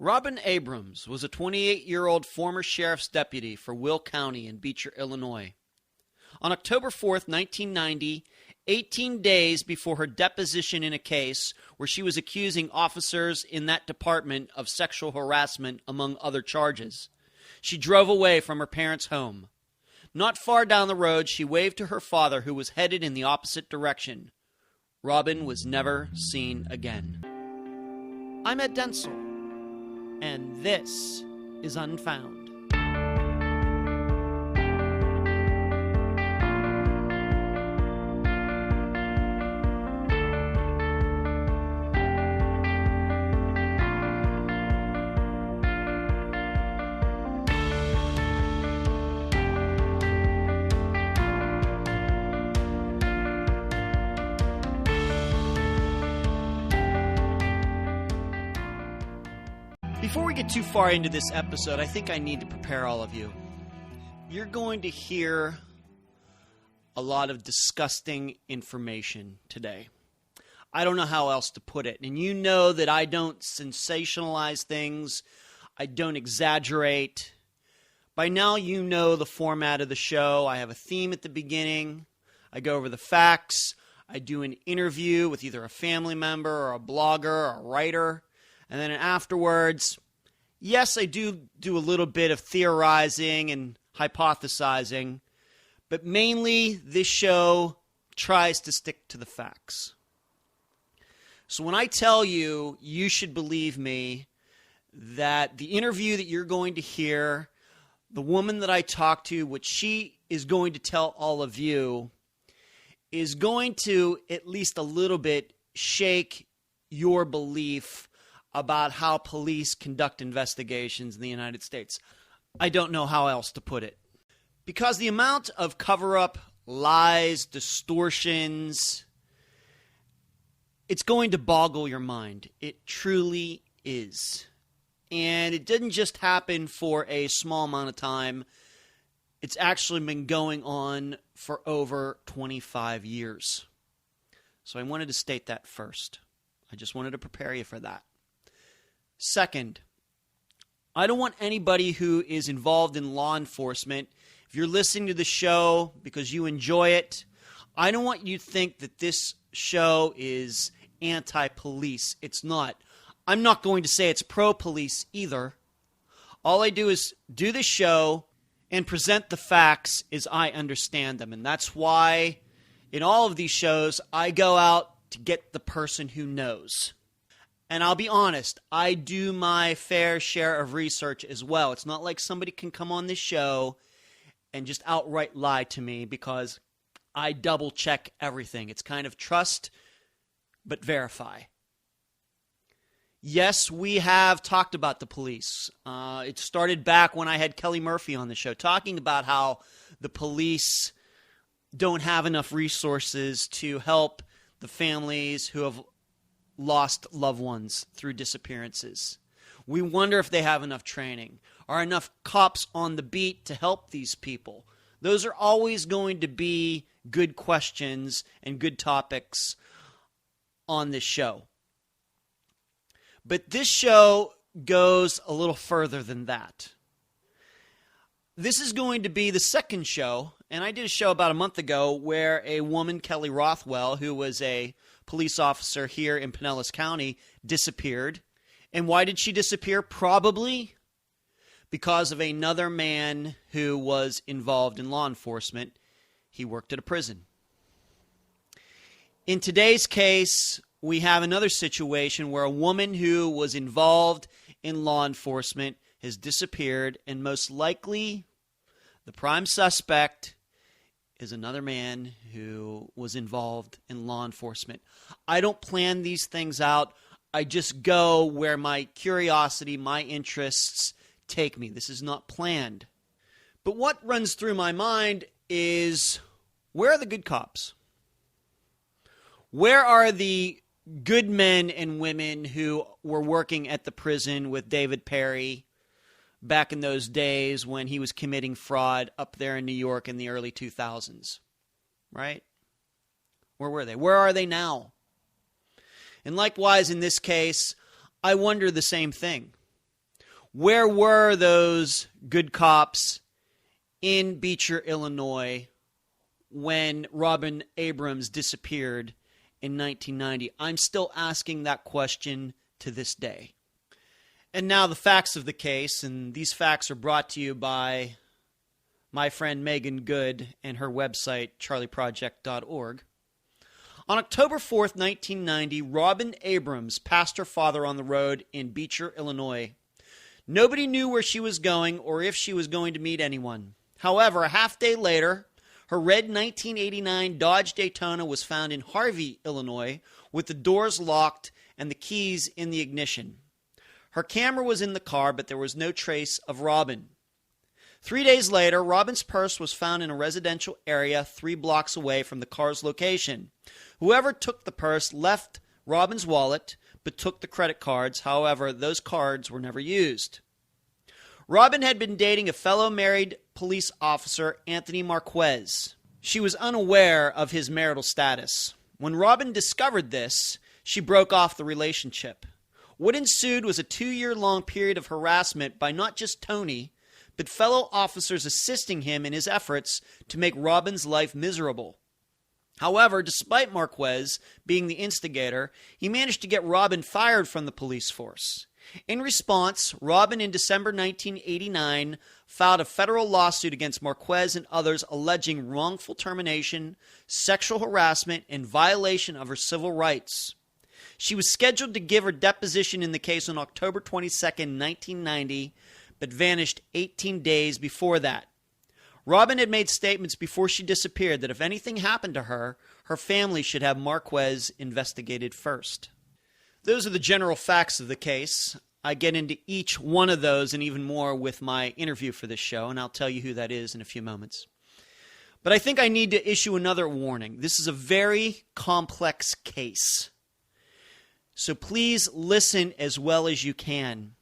Robin Abrams was a 28-year-old former sheriff's deputy for Will County in Beecher, Illinois. On October 4th, 1990, 18 days before her deposition in a case where she was accusing officers in that department of sexual harassment, among other charges, she drove away from her parents' home. Not far down the road, she waved to her father, who was headed in the opposite direction. Robin was never seen again. I'm Ed Densel, and this is Unfound. Before we get too far into this episode, I think I need to prepare all of you. You're going to hear a lot of disgusting information today. I don't know how else to put it. And you know that I don't sensationalize things. I don't exaggerate. By now you know the format of the show. I have a theme at the beginning. I go over the facts. I do an interview with either a family member or a blogger or a writer. And then afterwards, yes, I do a little bit of theorizing and hypothesizing, but mainly this show tries to stick to the facts. So when I tell you, you should believe me that the interview that you're going to hear, the woman that I talked to, what she is going to tell all of you, is going to at least a little bit shake your belief about how police conduct investigations in the United States. I don't know how else to put it. Because the amount of cover-up, lies, distortions, it's going to boggle your mind. It truly is. And it didn't just happen for a small amount of time. It's actually been going on for over 25 years. So I wanted to state that first. I just wanted to prepare you for that. Second, I don't want anybody who is involved in law enforcement, if you're listening to the show because you enjoy it, I don't want you to think that this show is anti-police. It's not. I'm not going to say it's pro-police either. All I do is do the show and present the facts as I understand them. And that's why in all of these shows, I go out to get the person who knows. And I'll be honest, I do my fair share of research as well. It's not like somebody can come on this show and just outright lie to me because I double check everything. It's kind of trust, but verify. Yes, we have talked about the police. It started back when I had Kelly Murphy on the show, talking about how the police don't have enough resources to help the families who have lost loved ones through disappearances. We wonder if they have enough training. Are enough cops on the beat to help these people? Those are always going to be good questions and good topics on this show. But this show goes a little further than that. This is going to be the second show, and I did a show about a month ago where a woman, Kelly Rothwell, who was a police officer here in Pinellas County, disappeared. And why did she disappear? Probably because of another man who was involved in law enforcement. He worked at a prison. In today's case, we have another situation where a woman who was involved in law enforcement has disappeared, and most likely the prime suspect is another man who was involved in law enforcement. I don't plan these things out. I just go where my curiosity, my interests take me. This is not planned. But what runs through my mind is, where are the good cops? Where are the good men and women who were working at the prison with David Perry back in those days when he was committing fraud up there in New York in the early 2000s, right? Where were they? Where are they now? And likewise, in this case, I wonder the same thing. Where were those good cops in Beecher, Illinois, when Robin Abrams disappeared in 1990? I'm still asking that question to this day. And now the facts of the case, and these facts are brought to you by my friend Megan Good and her website, charlieproject.org. On October 4th, 1990, Robin Abrams passed her father on the road in Beecher, Illinois. Nobody knew where she was going or if she was going to meet anyone. However, a half day later, her red 1989 Dodge Daytona was found in Harvey, Illinois, with the doors locked and the keys in the ignition. Her camera was in the car, but there was no trace of Robin. 3 days later, Robin's purse was found in a residential area 3 blocks away from the car's location. Whoever took the purse left Robin's wallet, but took the credit cards. However, those cards were never used. Robin had been dating a fellow married police officer, Anthony Marquez. She was unaware of his marital status. When Robin discovered this, she broke off the relationship. What ensued was a 2-year-long period of harassment by not just Tony, but fellow officers assisting him in his efforts to make Robin's life miserable. However, despite Marquez being the instigator, he managed to get Robin fired from the police force. In response, Robin in December 1989 filed a federal lawsuit against Marquez and others alleging wrongful termination, sexual harassment, and violation of her civil rights. She was scheduled to give her deposition in the case on October 22, 1990, but vanished 18 days before that. Robin had made statements before she disappeared that if anything happened to her, her family should have Marquez investigated first. Those are the general facts of the case. I get into each one of those and even more with my interview for this show, and I'll tell you who that is in a few moments. But I think I need to issue another warning. This is a very complex case. So please listen as well as you can.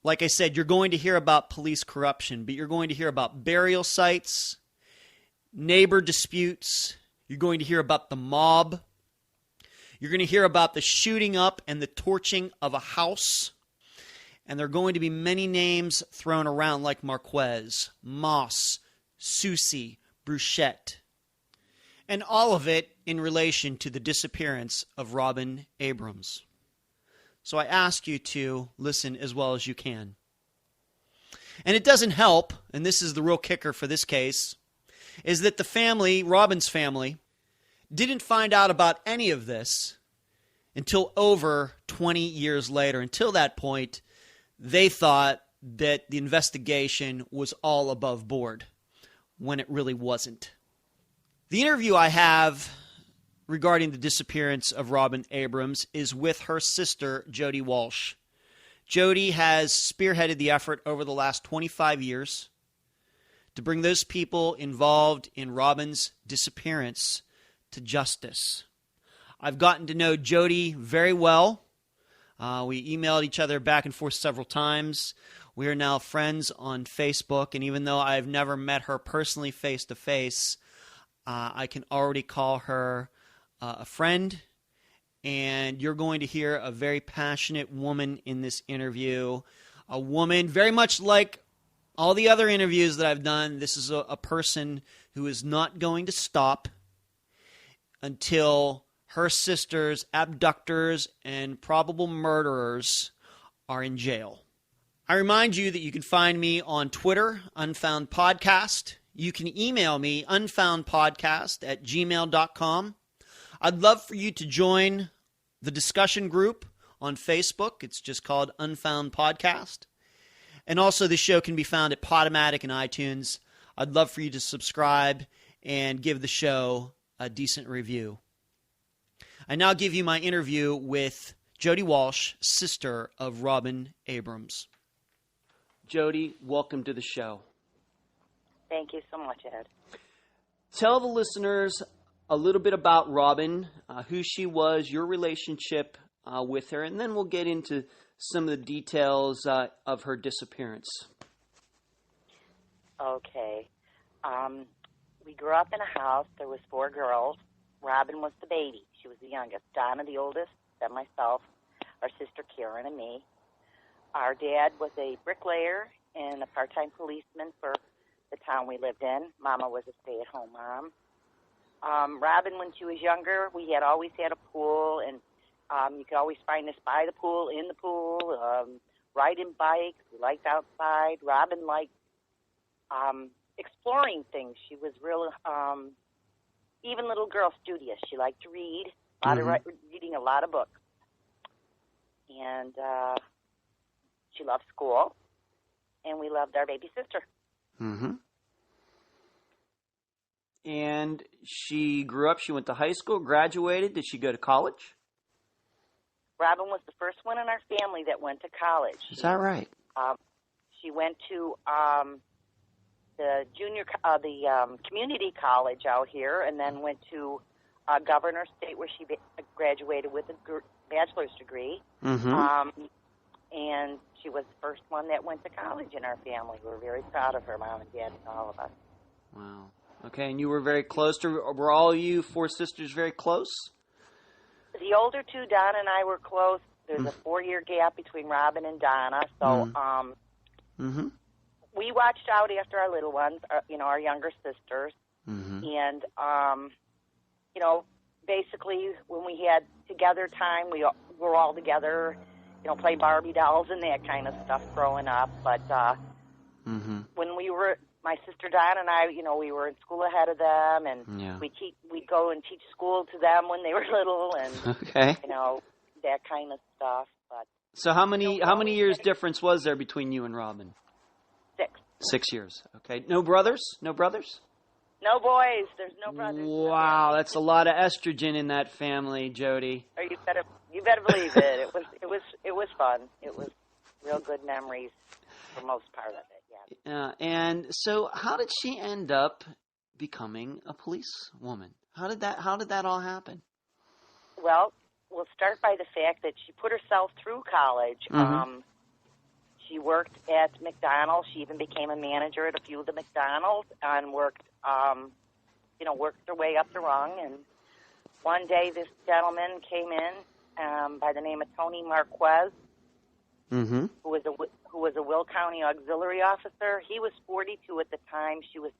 Like I said, you're going to hear about police corruption, but you're going to hear about burial sites, neighbor disputes. You're going to hear about the mob. You're going to hear about the shooting up and the torching of a house. And there are going to be many names thrown around like Marquez, Moss, Susie, Bruchette. And all of it in relation to the disappearance of Robin Abrams. So I ask you to listen as well as you can. And it doesn't help, and this is the real kicker for this case, is that the family, Robin's family, didn't find out about any of this until over 20 years later. Until that point, they thought that the investigation was all above board, when it really wasn't. The interview I have regarding the disappearance of Robin Abrams is with her sister, Jody Walsh. Jody has spearheaded the effort over the last 25 years to bring those people involved in Robin's disappearance to justice. I've gotten to know Jody very well. We emailed each other back and forth several times. We are now friends on Facebook, and even though I've never met her personally face to face, I can already call her a friend, and you're going to hear a very passionate woman in this interview. A woman, very much like all the other interviews that I've done, this is a person who is not going to stop until her sister's abductors and probable murderers are in jail. I remind you that you can find me on Twitter, Unfound Podcast. You can email me, unfoundpodcast@gmail.com. I'd love for you to join the discussion group on Facebook. It's just called Unfound Podcast. And also the show can be found at Podomatic and iTunes. I'd love for you to subscribe and give the show a decent review. I now give you my interview with Jody Walsh, sister of Robin Abrams. Jody, welcome to the show. Thank you so much, Ed. Tell the listeners a little bit about Robin, who she was, your relationship with her, and then we'll get into some of the details of her disappearance. Okay. We grew up in a house. There was 4 girls. Robin was the baby. She was the youngest. Donna, the oldest, then myself, our sister Karen, and me. our dad was a bricklayer and a part-time policeman for the town we lived in. Mama was a stay-at-home mom. Robin, when she was younger, we had always had a pool, and you could always find us by the pool, in the pool, riding bikes. We liked outside. Robin liked exploring things. She was real, even little girl studious. She liked to read, reading a lot of books. And she loved school, and we loved our baby sister. Mm-hmm. And she grew up, she went to high school, graduated. Did she go to college? Robin was the first one in our family that went to college. Is that right? She went to the community college out here, and then went to Governor State, where she graduated with a bachelor's degree. Mm-hmm. And she was the first one that went to college in our family. We were very proud of her, Mom and Dad, and all of us. Wow. Okay, and you were very close to, were all you four sisters very close? The older two, Donna and I, were close. There's a 4-year gap between Robin and Donna, so we watched out after our little ones, our younger sisters. Mm-hmm. And, basically when we had together time, we were all together, play Barbie dolls and that kind of stuff growing up. But when we were, my sister Donna and I, we were in school ahead of them, and we'd go and teach school to them when they were little, and that kind of stuff. But so how many years difference was there between you and Robin? 6. 6 years. Okay. No brothers? No brothers? No boys. There's no brothers. Wow, that's a lot of estrogen in that family, Jody. Or you better believe it. It was fun. It was real good memories for most part of it. Yeah. And so, how did she end up becoming a policewoman? How did that all happen? Well, we'll start by the fact that she put herself through college. She worked at McDonald's. She even became a manager at a few of the McDonald's, and worked her way up the rung. And one day, this gentleman came in by the name of Tony Marquez, who was a Will County auxiliary officer. He was 42 at the time. She was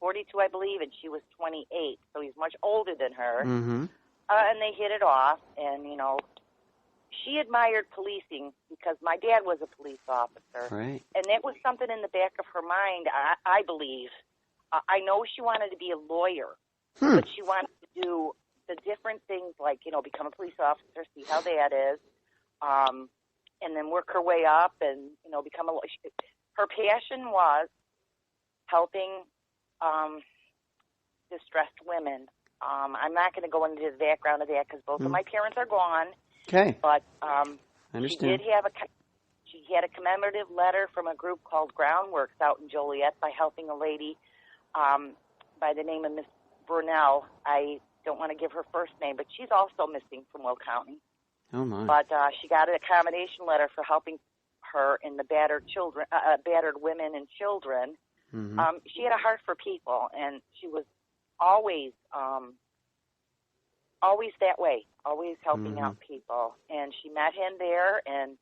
42, I believe, and she was 28. So he's much older than her. And they hit it off, and she admired policing because my dad was a police officer. Right. And that was something in the back of her mind, I believe. I know she wanted to be a lawyer, but she wanted to do the different things like, become a police officer, see how that is, and then work her way up and, become a lawyer. Her passion was helping distressed women. I'm not going to go into the background of that because both of my parents are gone. Okay. But I understand. She had a commemorative letter from a group called Groundworks out in Joliet by helping a lady by the name of Miss Brunell. I don't want to give her first name, but she's also missing from Will County. Oh, my. But she got an accommodation letter for helping her in the battered women and children. She had a heart for people, and she was always that way, always helping out people. And she met him there, and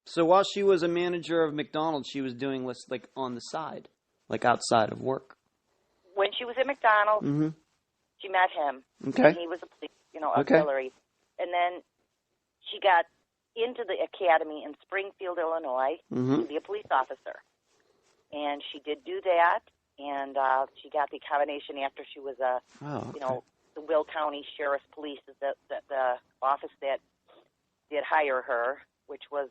so while she was a manager of McDonald's, she was doing this like on the side, like outside of work. When she was at McDonald's, she met him. Okay. And he was a police, auxiliary. And then she got into the academy in Springfield, Illinois, to be a police officer. And she did do that, and she got the accommodation after she was the Will County Sheriff's Police, the office that did hire her, which was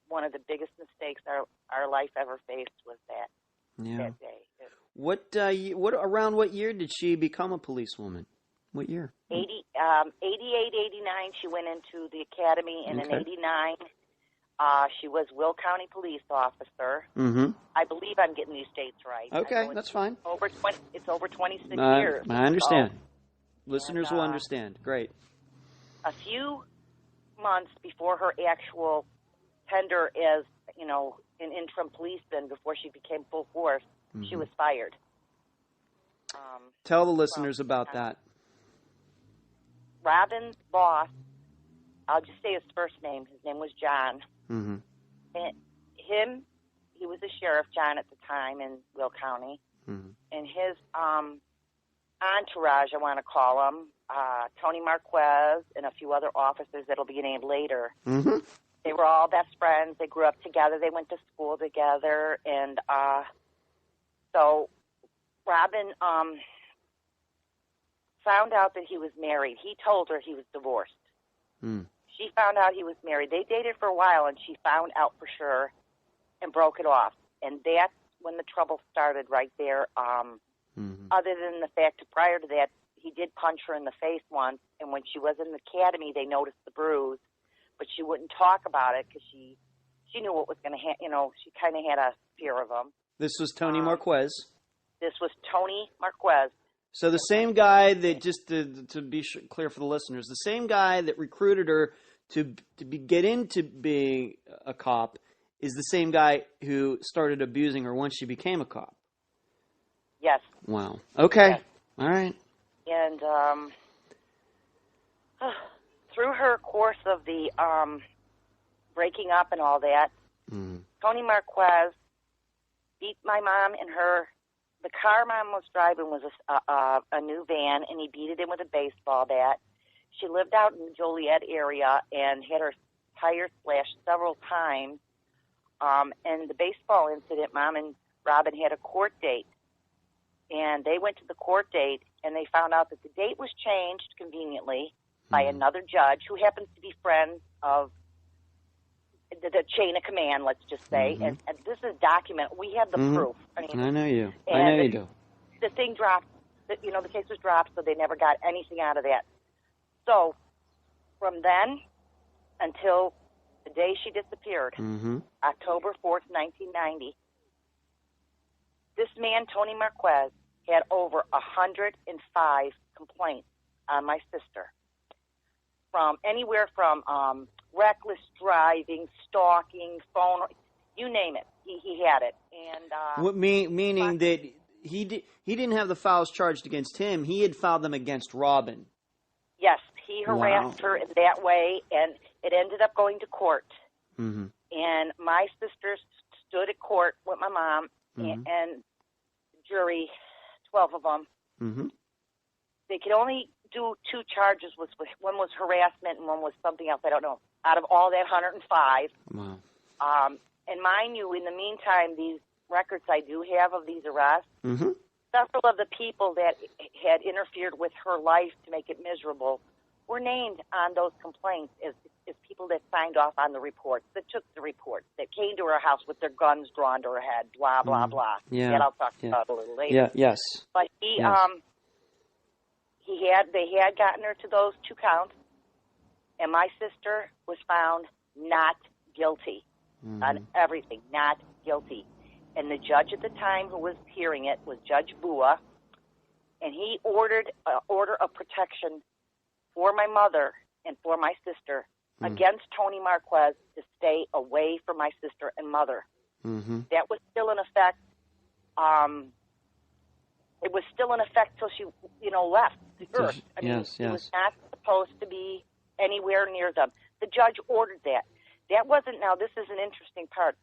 one of the biggest mistakes our life ever faced was that day. Around what year did she become a policewoman? What year? 88, 89, she went into the academy, and in 89, she was Will County police officer. I believe I'm getting these dates right. Okay, that's fine. It's over 26 years. I understand. Listeners will understand. Great. A few months before her actual tender as, an interim policeman, before she became full force, she was fired. Tell the listeners about that. Robin's boss I'll just say his first name. His name was John. Mm-hmm. And he was a sheriff, John, at the time in Will County. Mm-hmm. And his entourage, I want to call him, Tony Marquez and a few other officers that'll be named later. Mm-hmm. They were all best friends. They grew up together. They went to school together. And so Robin found out that he was married. He told her he was divorced. Mm. She found out he was married. They dated for a while, and she found out for sure and broke it off. And that's when the trouble started right there. Other than the fact that prior to that, he did punch her in the face once, and when she was in the academy, they noticed the bruise, but she wouldn't talk about it because she knew what was going to happen. She kind of had a fear of him. This was Tony Marquez. This was Tony Marquez. So the same guy that, just to be clear for the listeners, the same guy that recruited her to get into being a cop is the same guy who started abusing her once she became a cop. Yes. Wow. Okay. Yes. All right. And through her course of the breaking up and all that, Tony Marquez beat my mom and her. The car Mom was driving was a new van, and he beat it in with a baseball bat. She lived out in the Joliet area and had her tires slashed several times. And the baseball incident, Mom and Robin had a court date. And they went to the court date, and they found out that the date was changed conveniently by another judge who happens to be friends of the chain of command, let's just say. And this is documented. We have the proof. I know you. I know you do. The thing dropped. The case was dropped, so they never got anything out of that. So from then until the day she disappeared, October 4th, 1990, this man, Tony Marquez, had over 105 complaints on my sister. From anywhere from reckless driving, stalking, phone, you name it, he had it. And meaning that he didn't have the files charged against him. He had filed them against Robin. Yes, he harassed her in that way, and it ended up going to court. And my sister stood at court with my mom and jury, 12 of them. They could only do 2 charges. One was harassment and one was something else. I don't know. Out of all that 105. Wow. And mind you, in the meantime, these records I do have of these arrests, several of the people that had interfered with her life to make it miserable were named on those complaints as people that signed off on the reports, that took the reports, that came to her house with their guns drawn to her head, blah, blah, blah. Yeah. That I'll talk about a little later. Yeah, yes. But they had gotten her to those 2 counts, and my sister was found not guilty on everything, not guilty. And the judge at the time who was hearing it was Judge Bua, and he ordered an order of protection for my mother and for my sister against Tony Marquez to stay away from my sister and mother. That was still in effect. It was still in effect till she, left the earth. I mean, yes. She was not supposed to be anywhere near them. The judge ordered that. That wasn't, now this is an interesting part.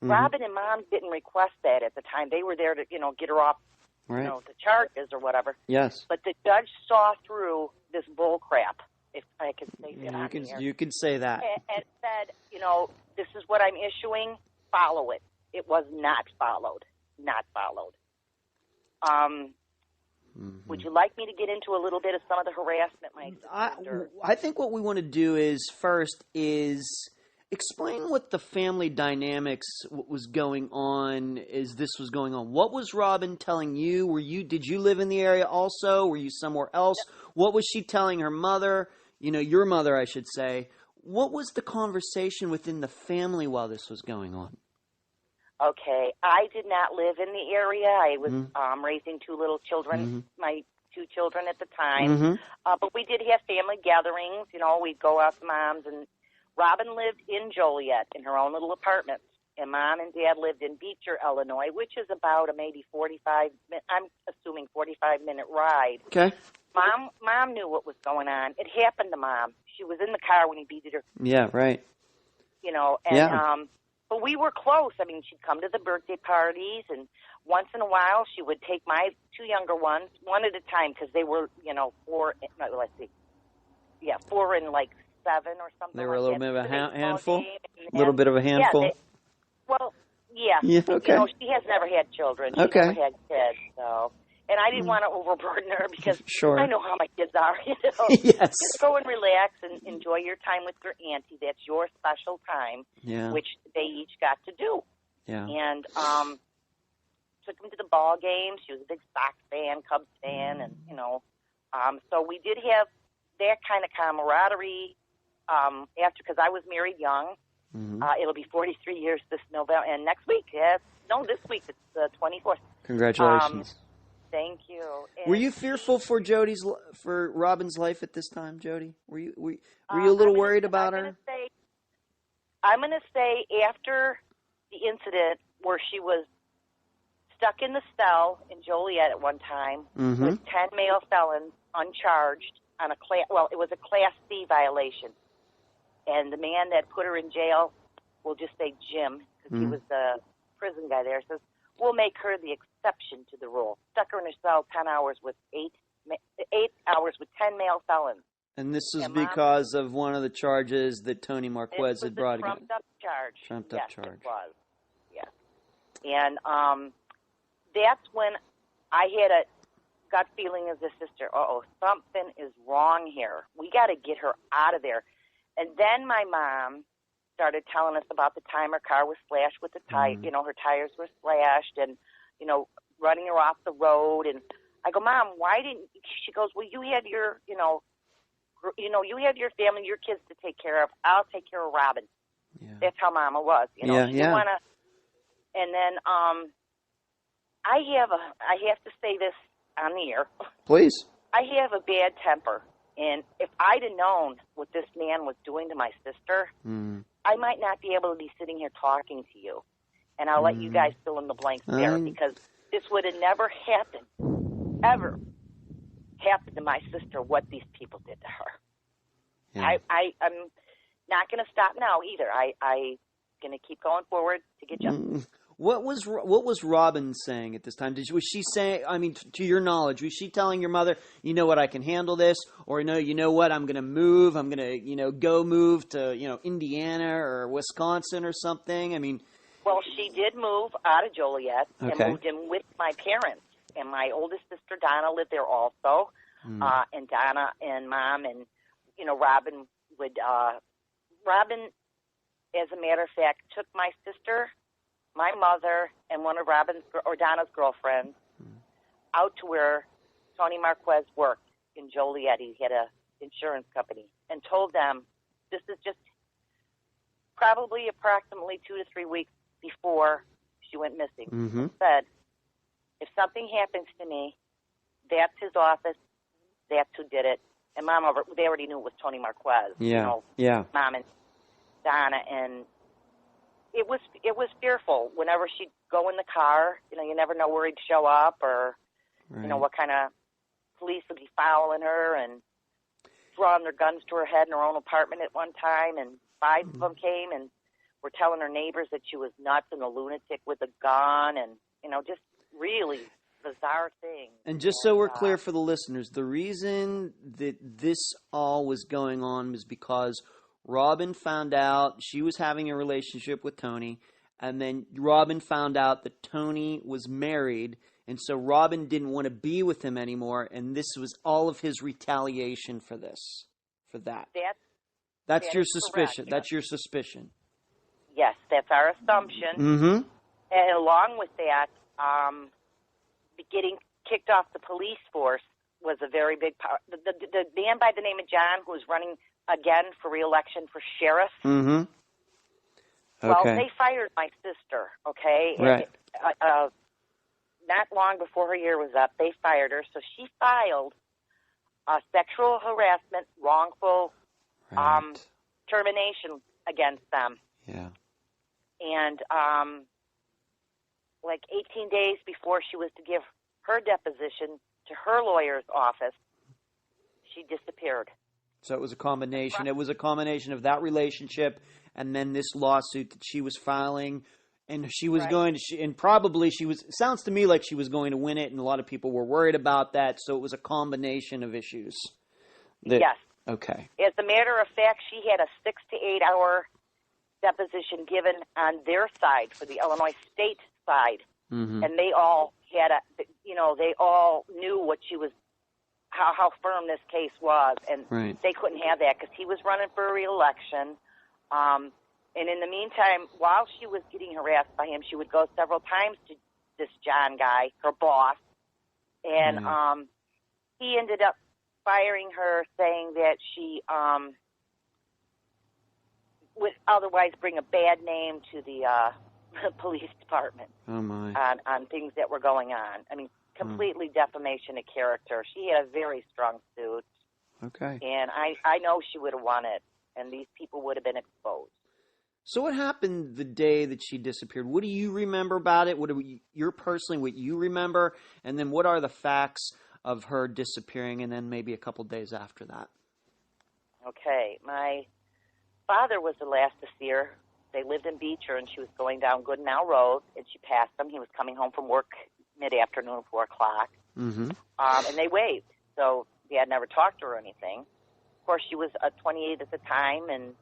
Robin and Mom didn't request that at the time. They were there to, get her off, the charges or whatever. Yes. But the judge saw through this bull crap, if I could say that. You could say that. And said, this is what I'm issuing, follow it. It was not followed. Not followed. Would you like me to get into a little bit of some of the harassment? I think what we want to do is explain what the family dynamics was going on as this was going on. What was Robin telling you? Did you live in the area also? Were you somewhere else? Yep. What was she telling her mother? Your mother, I should say. What was the conversation within the family while this was going on? Okay, I did not live in the area. I was raising 2 little children, my 2 children at the time. But we did have family gatherings. We'd go out to Mom's, and Robin lived in Joliet in her own little apartment, and Mom and Dad lived in Beecher, Illinois, which is about a maybe 45-minute ride. Okay. Mom knew what was going on. It happened to Mom. she was in the car when he beat her. Yeah, right. You know, and but we were close. I mean, she'd come to the birthday parties, and once in a while she would take my two younger ones, one at a time, because they were, you know, 4 and 7 or something. They were like a little that. bit of a handful? A A little bit of a handful? Yeah, yeah. Yeah, okay. You know, she has never had children. She Okay. never had kids, so. And I didn't want to overburden her because Sure. I know how my kids are. You know? Yes. Just go and relax and enjoy your time with your auntie. That's your special time, which they each got to do. Yeah. And took them to the ball games. She was a big Sox fan, Cubs fan, and, you know. So we did have that kind of camaraderie after, because I was married young. Mm-hmm. It'll be 43 years this November, and next week, this week, it's the 24th. Congratulations. Thank you. And were you fearful for Robin's life at this time, Jody? Were you a little worried about her? I'm going to say after the incident where she was stuck in the cell in Joliet at one time with 10 male felons uncharged on it was a Class C violation. And the man that put her in jail, we'll just say Jim, because he was the prison guy there, says, we'll make her the exception to the rule. Stuck her in a cell 10 hours with 8 hours with 10 male felons. And this was because of one of the charges that Tony Marquez had brought against. Trumped up charge. Trumped up charge. It was. Yes. And that's when I had a gut feeling as a sister, something is wrong here. We got to get her out of there. And then my mom started telling us about the time her car was slashed with the tire. You know, her tires were slashed and, you know, running her off the road. And I go, Mom, why didn't – she goes, well, you had your, you had your family, your kids to take care of. I'll take care of Robin. Yeah. That's how Mama was. You know, she didn't want to – and then I have to say this on the air. Please. I have a bad temper. And if I'd have known what this man was doing to my sister, I might not be able to be sitting here talking to you. And I'll let you guys fill in the blanks there, because this would have never happened, ever happened to my sister, what these people did to her. Yeah. I'm not going to stop now either. I'm going to keep going forward to get justice. What was Robin saying at this time? Was she saying, I mean, to your knowledge, was she telling your mother, you know what, I can handle this? Or, no, you know what, I'm going to move. I'm going to, go move to, Indiana or Wisconsin or something? I mean. Well, she did move out of Joliet and moved in with my parents. And my oldest sister, Donna, lived there also. And Donna and Mom and, Robin would, Robin, as a matter of fact, took my sister, my mother, and one of Donna's girlfriends out to where Tony Marquez worked in Joliet. He had an insurance company, and told them, this is just probably approximately 2 to 3 weeks before she went missing. Said, if something happens to me, that's his office, that's who did it. And Mom, they already knew it was Tony Marquez. Mom and Donna, and it was fearful. Whenever she'd go in the car, you never know where he'd show up, or what kind of police would be following her and drawing their guns to her head in her own apartment at one time. And 5 of them came and were telling her neighbors that she was nuts and a lunatic with a gun, and just really bizarre things. And just so we're clear for the listeners, the reason that this all was going on was because Robin found out she was having a relationship with Tony, and then Robin found out that Tony was married, and so Robin didn't want to be with him anymore, and this was all of his retaliation for that. That's your suspicion. Correct. That's your suspicion. Yes, that's our assumption. And along with that, getting kicked off the police force was a very big part. The man by the name of John, who was running again for re-election for sheriff. Okay. Well, they fired my sister, okay? Right. And, not long before her year was up, they fired her. So she filed sexual harassment, wrongful termination against them. Yeah. And 18 days before she was to give her deposition to her lawyer's office, she disappeared. So it was a combination. It was a combination of that relationship and then this lawsuit that she was filing. And she was going to, and probably she was, it sounds to me like she was going to win it, and a lot of people were worried about that. So it was a combination of issues. Yes. Okay. As a matter of fact, she had a 6 to 8 hour deposition given on their side for the Illinois state side. Mm-hmm. And they all had they all knew what she was, how firm this case was. And they couldn't have that because he was running for a re-election. And in the meantime, while she was getting harassed by him, she would go several times to this John guy, her boss, and he ended up firing her, saying that she would otherwise bring a bad name to the police department on things that were going on. I mean, completely defamation of character. She had a very strong suit. Okay. And I know she would have won it, and these people would have been exposed. So what happened the day that she disappeared? What do you remember about it? What you remember? And then what are the facts of her disappearing, and then maybe a couple days after that? Okay. My father was the last to see her. They lived in Beecher, and she was going down Goodenow Road, and she passed him. He was coming home from work mid-afternoon, 4 o'clock. Mm-hmm. And they waved. So he had never talked to her or anything. Of course, she was 28 at the time, and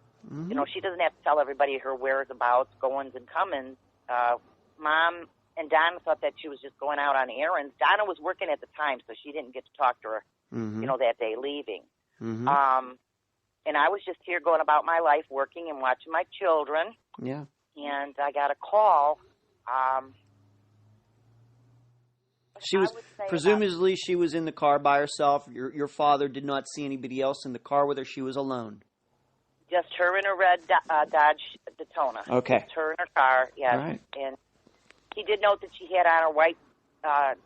you know, she doesn't have to tell everybody her whereabouts, goings and comings. Mom and Donna thought that she was just going out on errands. Donna was working at the time, so she didn't get to talk to her, you know, that day leaving. Mm-hmm. And I was just here going about my life, working and watching my children. Yeah. And I got a call. Presumably she was in the car by herself. Your father did not see anybody else in the car with her. She was alone. Just her in a red Dodge Daytona. Okay. Just her in her car, yes. Right. And he did note that she had on her white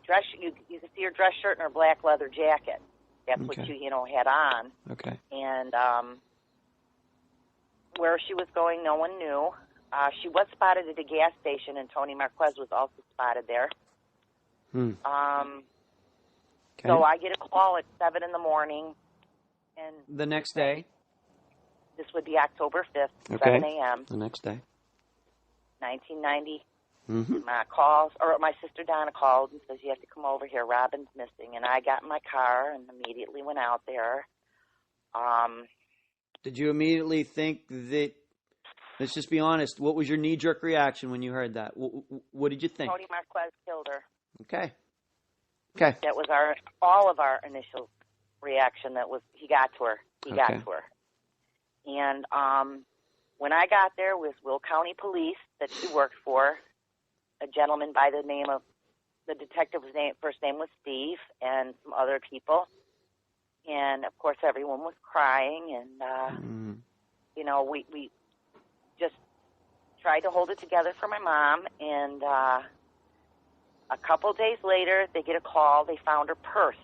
dress. You could see her dress shirt and her black leather jacket. That's what she, had on. Okay. And where she was going, no one knew. She was spotted at a gas station, and Tony Marquez was also spotted there. Okay. So I get a call at 7 in the morning. And the next day? This would be October 5th, 7 a.m. The next day. 1990. Mm-hmm. My sister Donna called and says, you have to come over here. Robin's missing. And I got in my car and immediately went out there. Did you immediately think that, let's just be honest, what was your knee-jerk reaction when you heard that? What did you think? Tony Marquez killed her. Okay. That was all of our initial reaction. He got to her. He got to her. And when I got there with Will County Police that she worked for, a gentleman by the name of, the detective's first name was Steve, and some other people. And, of course, everyone was crying. And, we just tried to hold it together for my mom. And a couple days later, they get a call. They found her purse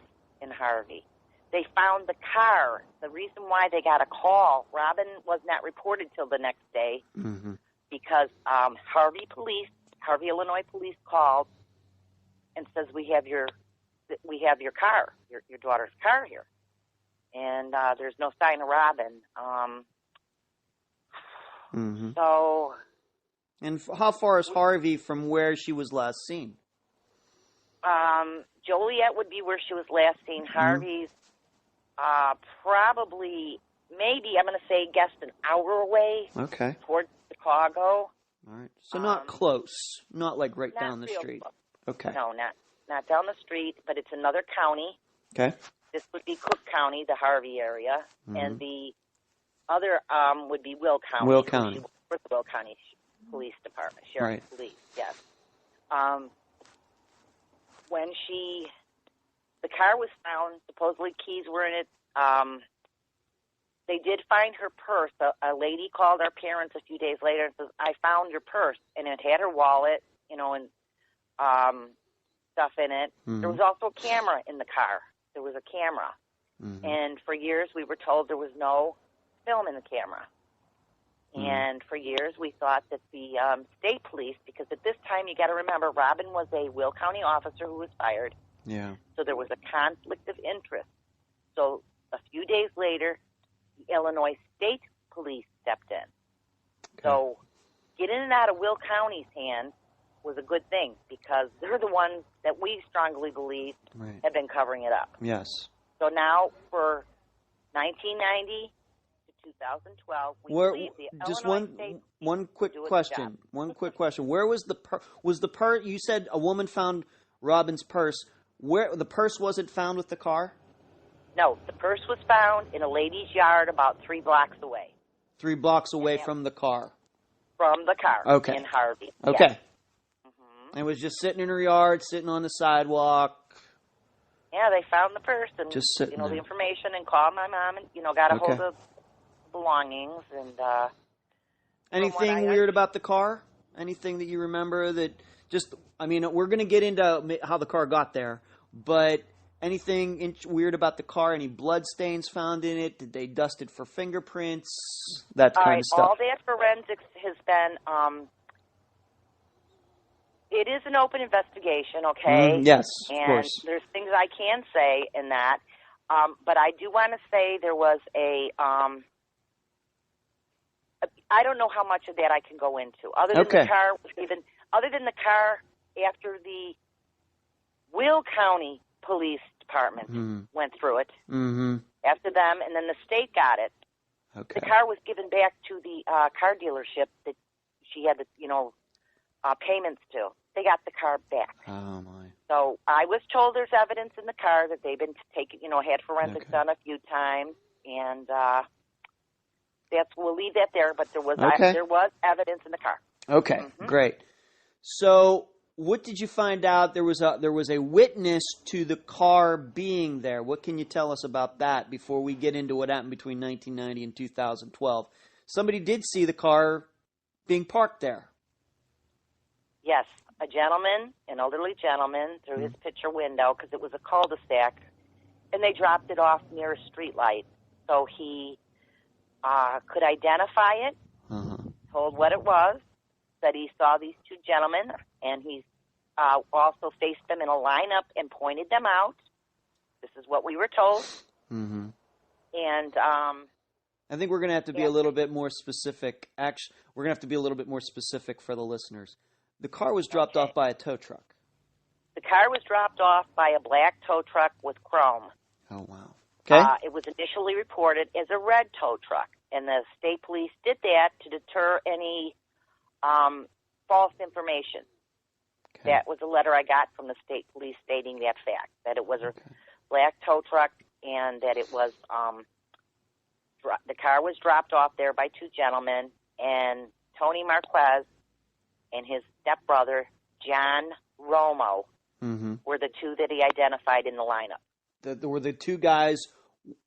in Harvey. They found the car. The reason why they got a call, Robin was not reported till the next day because Harvey, Illinois police called and says, we have your car, your daughter's car here. And there's no sign of Robin. So. And how far is Harvey from where she was last seen? Joliet would be where she was last seen. Harvey's probably, maybe, I'm going to guess an hour away. Okay. Towards Chicago. All right. So not close. Not like right down the street. Close. Okay. No, not down the street, but it's another county. Okay. This would be Cook County, the Harvey area, and the other would be Will County. Will County. The Will County Police Department, Sheriff Police, yes. When the car was found, supposedly keys were in it. They did find her purse. A lady called our parents a few days later and says, I found your purse, and it had her wallet, and stuff in it. There was also a camera in the car. There was a camera. And for years we were told there was no film in the camera. And for years we thought that the state police, because at this time you got to remember, Robin was a Will County officer who was fired. Yeah. So there was a conflict of interest. So a few days later, the Illinois State Police stepped in. Okay. So getting it out of Will County's hands was a good thing because they're the ones that we strongly believe have been covering it up. Yes. So now for 1990 to 2012, we believe the just Illinois State one quick question. One quick question. Where was the purse? You said a woman found Robin's purse. Where the purse wasn't found with the car? No, the purse was found in a lady's yard about 3 blocks away. 3 blocks away from the car. From the car. Okay. In Harvey. Okay. Yes. It was just sitting in her yard, sitting on the sidewalk. Yeah, they found the purse and just sitting the information and called my mom and got a hold of belongings and. Anything weird about the car? Anything that you remember that just? I mean, we're going to get into how the car got there, but anything weird about the car? Any blood stains found in it? Did they dust it for fingerprints? That kind of stuff. All that forensics has been. It is an open investigation, okay? Yes, of course. And there's things I can say in that, but I do want to say there was I don't know how much of that I can go into. Other than the car, after the Will County Police Department went through it, after them, and then the state got it. Okay. The car was given back to the car dealership that she had the payments to. They got the car back. Oh, my. So I was told there's evidence in the car that they've been taking, had forensics done a few times, and we'll leave that there, but there was evidence in the car. Okay, great. So what did you find out? There was a witness to the car being there. What can you tell us about that before we get into what happened between 1990 and 2012? Somebody did see the car being parked there. Yes, an elderly gentleman, through his picture window, because it was a cul-de-sac, and they dropped it off near a street light. So he could identify it, told what it was, said he saw these 2 gentlemen, and he also faced them in a lineup and pointed them out. This is what we were told. And I think we're going to have to be a little bit more specific. Actually, we're going to have to be a little bit more specific for the listeners. The car was dropped off by a tow truck. The car was dropped off by a black tow truck with chrome. Oh, wow. Okay. It was initially reported as a red tow truck, and the state police did that to deter any false information. Okay. That was a letter I got from the state police stating that fact, that it was a black tow truck and that it was the car was dropped off there by 2 gentlemen, and Tony Marquez and his stepbrother, John Romo, were the 2 that he identified in the lineup. There were the 2 guys,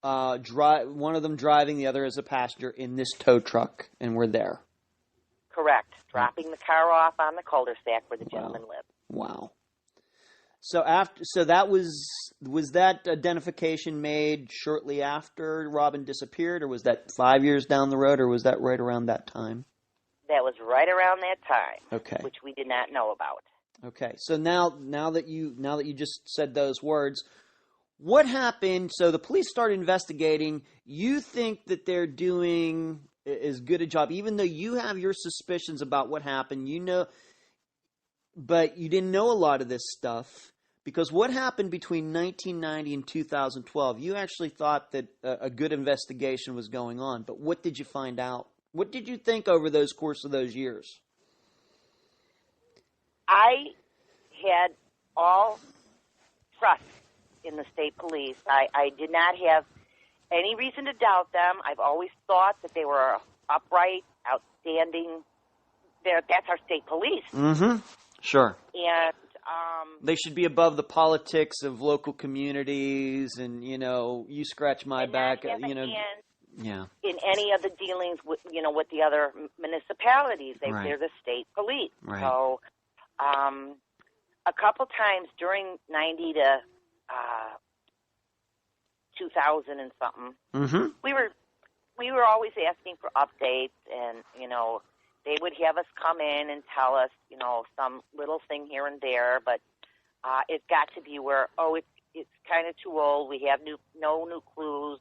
one of them driving, the other as a passenger in this tow truck, and we're there. Correct. Dropping the car off on the cul-de-sac where the gentleman lived. Wow. So that was that identification made shortly after Robin disappeared, or was that 5 years down the road, or was that right around that time? That was right around that time. Okay. Which we did not know about. Okay. So now that you just said those words, what happened? So the police started investigating. You think that they're doing as good a job, even though you have your suspicions about what happened, but you didn't know a lot of this stuff, because what happened between 1990 and 2012, you actually thought that a good investigation was going on, but what did you find out? What did you think over those course of those years? I had all trust in the state police. I did not have any reason to doubt them. I've always thought that they were upright, outstanding. That's our state police. Sure. And they should be above the politics of local communities, and you scratch my back. Yeah. In any of the dealings with the other municipalities, they're the state police. Right. So, a couple times during 90 to 2000 and something, we were always asking for updates, and they would have us come in and tell us some little thing here and there, but it got to be where it's kind of too old. We have no new clues.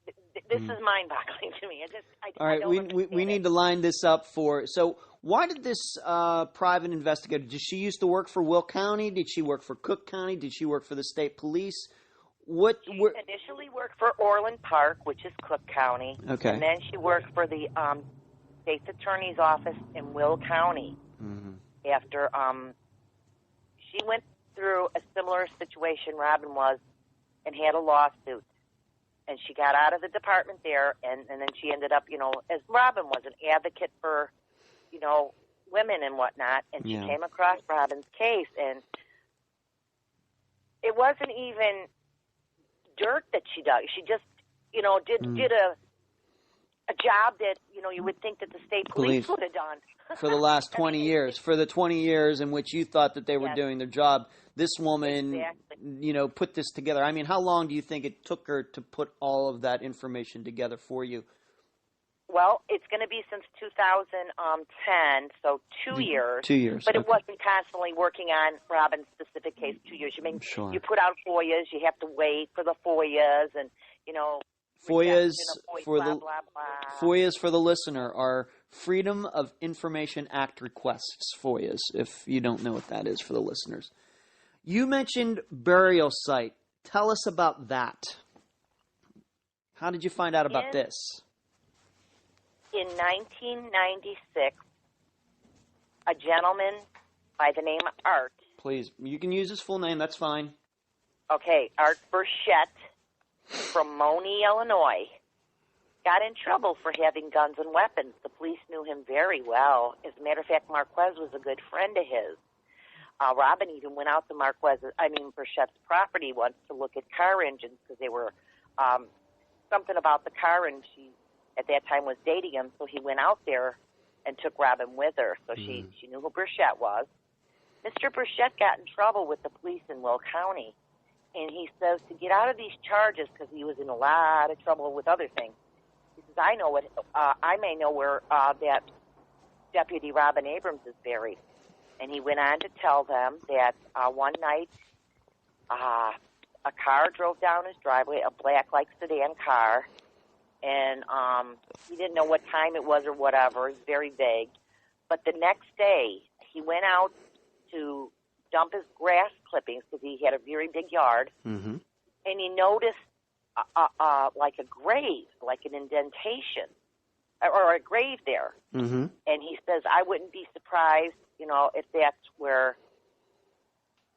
this is mind-boggling to me. All right, I don't we understand need to line this up for. So, why did this private investigator? Did she used to work for Will County? Did she work for Cook County? Did she work for the state police? She initially worked for Orland Park, which is Cook County. Okay. And then she worked for the state's attorney's office in Will County. Mm-hmm. After she went through a similar situation Robin was and had a lawsuit. And she got out of the department there, and then she ended up, as Robin was, an advocate for, women and whatnot. And she came across Robin's case, and it wasn't even dirt that she dug. She just, did a job that, you would think that the state police would have done. For the last 20 years, for the 20 years in which you thought that they were doing their job, this woman, put this together. I mean, how long do you think it took her to put all of that information together for you? Well, it's going to be since 2010, so 2 years. 2 years. But it wasn't constantly working on Robin's specific case 2 years. You put out FOIAs, you have to wait for the FOIAs, and, FOIAs for blah, the blah, blah. FOIAs for the listener are Freedom of Information Act requests. FOIAs, if you don't know what that is for the listeners. You mentioned burial site. Tell us about that. How did you find out about this? In 1996, a gentleman by the name of Art. Please, you can use his full name. That's fine. Okay, Art Burchett from Moni, Illinois, got in trouble for having guns and weapons. The police knew him very well. As a matter of fact, Marquez was a good friend of his. Robin even went out to Burchett's property once to look at car engines because they were something about the car, and she at that time was dating him, so he went out there and took Robin with her. So she knew who Burchett was. Mr. Burchett got in trouble with the police in Will County, and he says to get out of these charges, because he was in a lot of trouble with other things, he says, I may know where that Deputy Robin Abrams is buried. And he went on to tell them that one night a car drove down his driveway, a black, sedan car, and he didn't know what time it was or whatever. It was very vague. But the next day, he went out to dump his grass clippings because he had a very big yard, and he noticed like a grave, like an indentation, or a grave there. And he says, I wouldn't be surprised, if that's where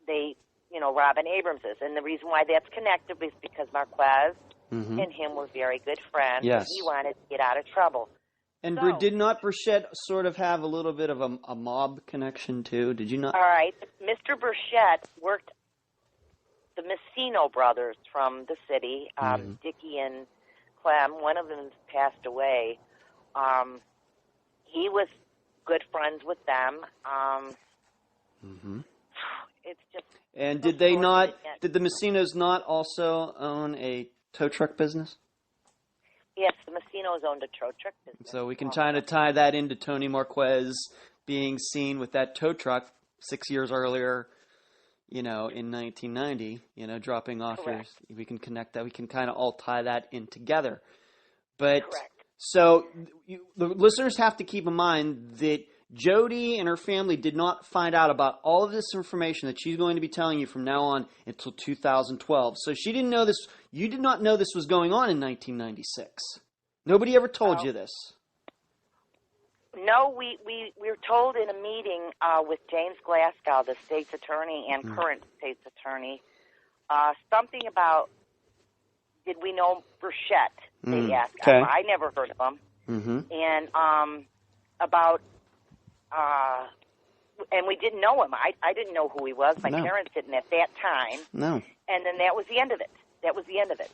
they, Robin Abrams is. And the reason why that's connected is because Marquez and him were very good friends. Yes. He wanted to get out of trouble. And did not Burchett sort of have a little bit of a mob connection, too? Did you not? All right. Mr. Burchett worked the Messino brothers from the city, Dickie and Clem. One of them has passed away. He was good friends with them. It's just... And did they not, did the Messinos not also own a tow truck business? Yes, the Messinos owned a tow truck business. So we can kind of tie that into Tony Marquez being seen with that tow truck 6 years earlier, in 1990, dropping off Correct. we can connect that. We can kind of all tie that in together. But Correct. So the listeners have to keep in mind that Jody and her family did not find out about all of this information that she's going to be telling you from now on until 2012. So she didn't know this. You did not know this was going on in 1996. Nobody ever told you this. No, we were told in a meeting with James Glasgow, the state's attorney and current state's attorney, something about, did we know Burchett? They asked. Okay. I never heard of him. And about... and we didn't know him. I didn't know who he was. My parents didn't at that time. No. And then that was the end of it.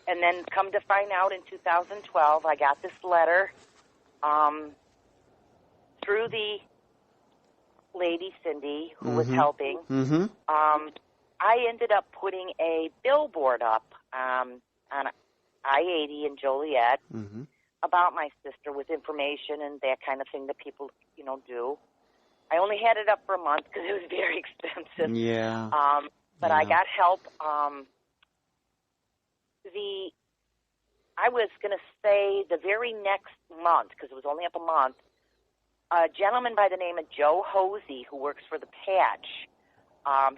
And then come to find out in 2012, I got this letter through the lady, Cindy, who was helping. I ended up putting a billboard up on I-80 in Joliet about my sister with information and that kind of thing that people, do. I only had it up for a month because it was very expensive. Yeah. But I got help. I was going to say the very next month, because it was only up a month, a gentleman by the name of Joe Hosey, who works for the Patch.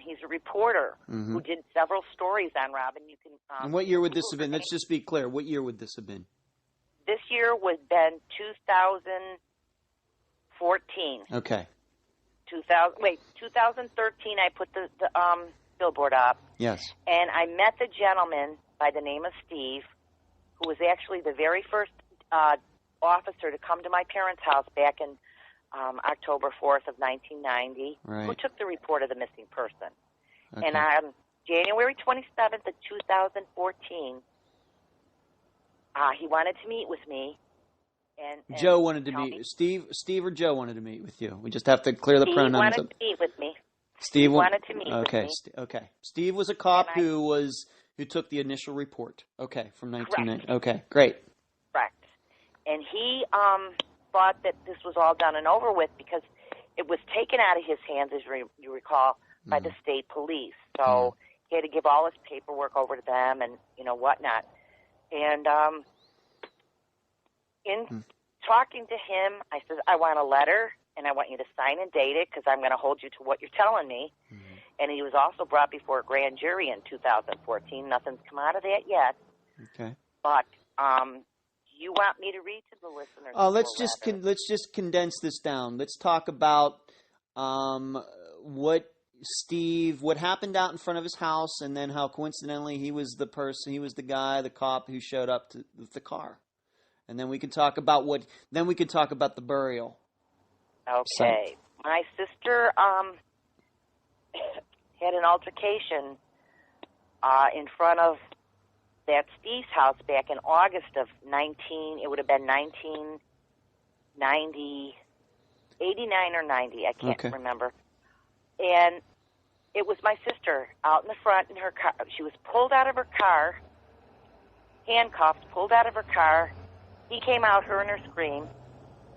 He's a reporter who did several stories on Robin. You can. And what year would this have been? Let's just be clear. What year would this have been? This year would have been 2014. Okay. 2013. I put the billboard up. Yes. And I met the gentleman by the name of Steve, who was actually the very first officer to come to my parents' house back in October 4th of 1990, right. who took the report of the missing person. Okay. And on January 27th of 2014, he wanted to meet with me. And Joe wanted to meet Steve or Joe wanted to meet with you. We just have to clear the pronouns up. Steve wanted to meet with me. Steve wanted to meet with me. Okay. Steve was a cop who took the initial report. Okay, from 1990. Okay, great. Correct. And he thought that this was all done and over with because it was taken out of his hands, as you recall, by the state police. So he had to give all his paperwork over to them and, whatnot. And in talking to him, I said, I want a letter, and I want you to sign and date it because I'm going to hold you to what you're telling me. And he was also brought before a grand jury in 2014. Nothing's come out of that yet. Okay. But you want me to read to the listeners? Let's just condense this down. Let's talk about what happened out in front of his house, and then how coincidentally he was the cop who showed up with the car. And then we can talk about the burial. Okay. My sister had an altercation in front of that Steve's house back in August of 1990, 89 or 90, I can't remember. And it was my sister out in the front in her car. She was pulled out of her car, handcuffed, pulled out of her car. He came out, her and her scream.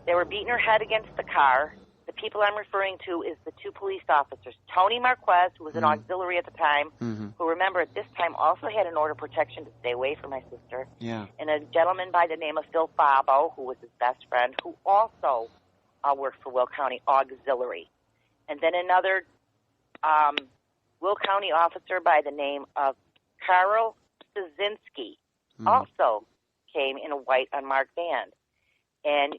They were beating her head against the car. The people I'm referring to is the two police officers, Tony Marquez, who was an auxiliary at the time, who, remember, at this time also had an order of protection to stay away from my sister, and a gentleman by the name of Phil Fabo, who was his best friend, who also worked for Will County Auxiliary. And then another Will County officer by the name of Carl Stasinski also came in a white unmarked van. And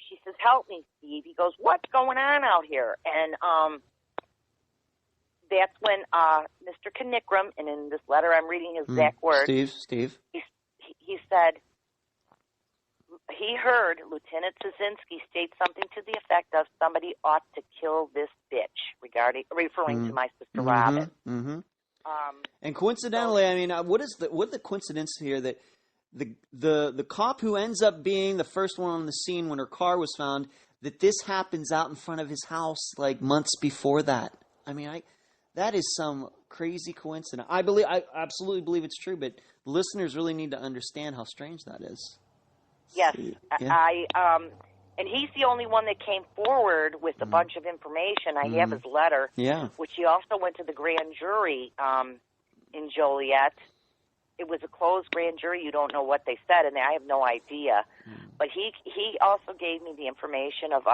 she says, help me, Steve. He goes, what's going on out here? And that's when Mr. Knickram, and in this letter I'm reading his exact words. Steve. He said, he heard Lieutenant Stasinski state something to the effect of somebody ought to kill this bitch, referring to my sister Robin. And coincidentally, what the coincidence here that the cop who ends up being the first one on the scene when her car was found, that this happens out in front of his house like months before that. That is some crazy coincidence. I absolutely believe it's true, but listeners really need to understand how strange that is. Yes, and he's the only one that came forward with a bunch of information. I have his letter, which he also went to the grand jury in Joliet. It was a closed grand jury. You don't know what they said, and I have no idea. But he also gave me the information of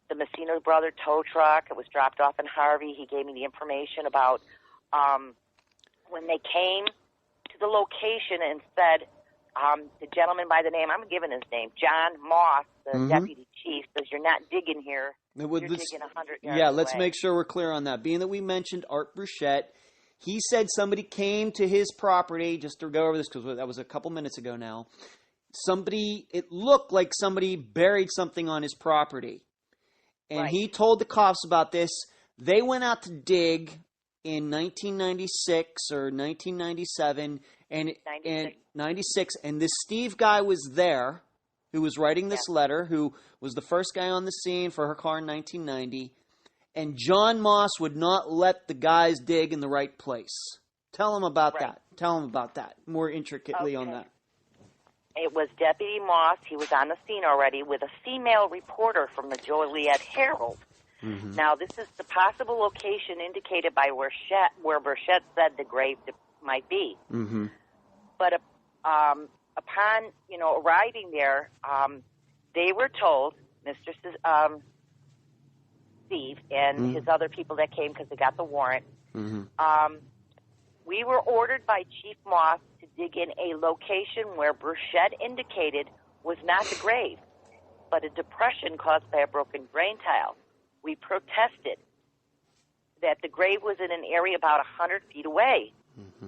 the Messina brother tow truck. It was dropped off in Harvey. He gave me the information about when they came to the location and said, the gentleman by the name, I'm giving his name, John Moss, the deputy chief, says, you're not digging here. You're digging 100 yards away. Let's make sure we're clear on that. Being that we mentioned Art Bruchette, he said somebody came to his property, just to go over this because that was a couple minutes ago now. It looked like somebody buried something on his property. And he told the cops about this. They went out to dig in 1996 or 1997 and 96, and this Steve guy was there who was writing this letter, who was the first guy on the scene for her car in 1990. And John Moss would not let the guys dig in the right place. Tell him about that. Tell him about that more intricately on that. It was Deputy Moss. He was on the scene already with a female reporter from the Joliet Herald. Now, this is the possible location indicated by where Burchette said the grave might be. But upon, arriving there, they were told, Mr. Steve and his other people that came because they got the warrant, we were ordered by Chief Moss to dig in a location where Burchett indicated was not the grave, but a depression caused by a broken drain tile. We protested that the grave was in an area about 100 feet away.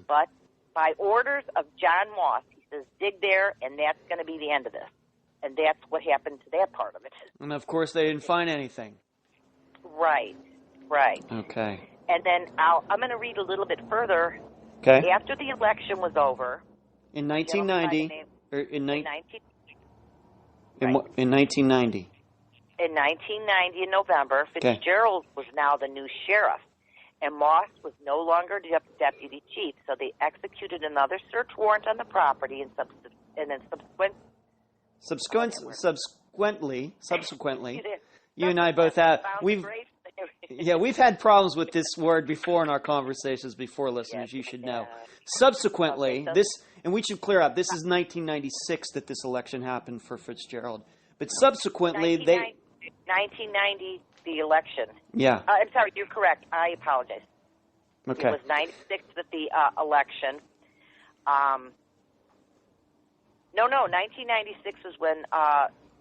But by orders of John Moss, he says, dig there, and that's going to be the end of this. And that's what happened to that part of it. And, of course, they didn't find anything. Right. Okay. And then I'm going to read a little bit further. Okay. After the election was over. In 1990. In 1990. In 1990, in November, Fitzgerald was now the new sheriff, and Moss was no longer deputy chief. So they executed another search warrant on the property, and then subsequently, you and I both have we've had problems with this word before in our conversations before, listeners. You should know. Subsequently, and we should clear up. This is 1996 that this election happened for Fitzgerald. But subsequently, 1990, the election. Yeah. I'm sorry, you're correct. I apologize. Okay. It was 96 with the election. 1996 was when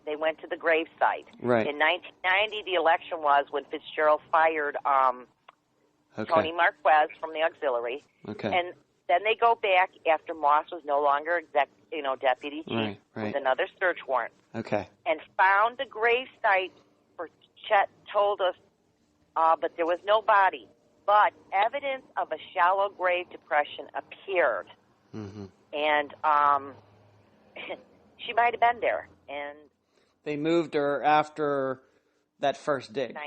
they went to the grave site. Right. In 1990, the election was when Fitzgerald fired Tony Marquez from the auxiliary. Okay. And then they go back after Moss was no longer deputy chief with another search warrant. Okay. And found the grave site for Chet told us, but there was no body. But evidence of a shallow grave depression appeared. And she might have been there. And they moved her after that first dig.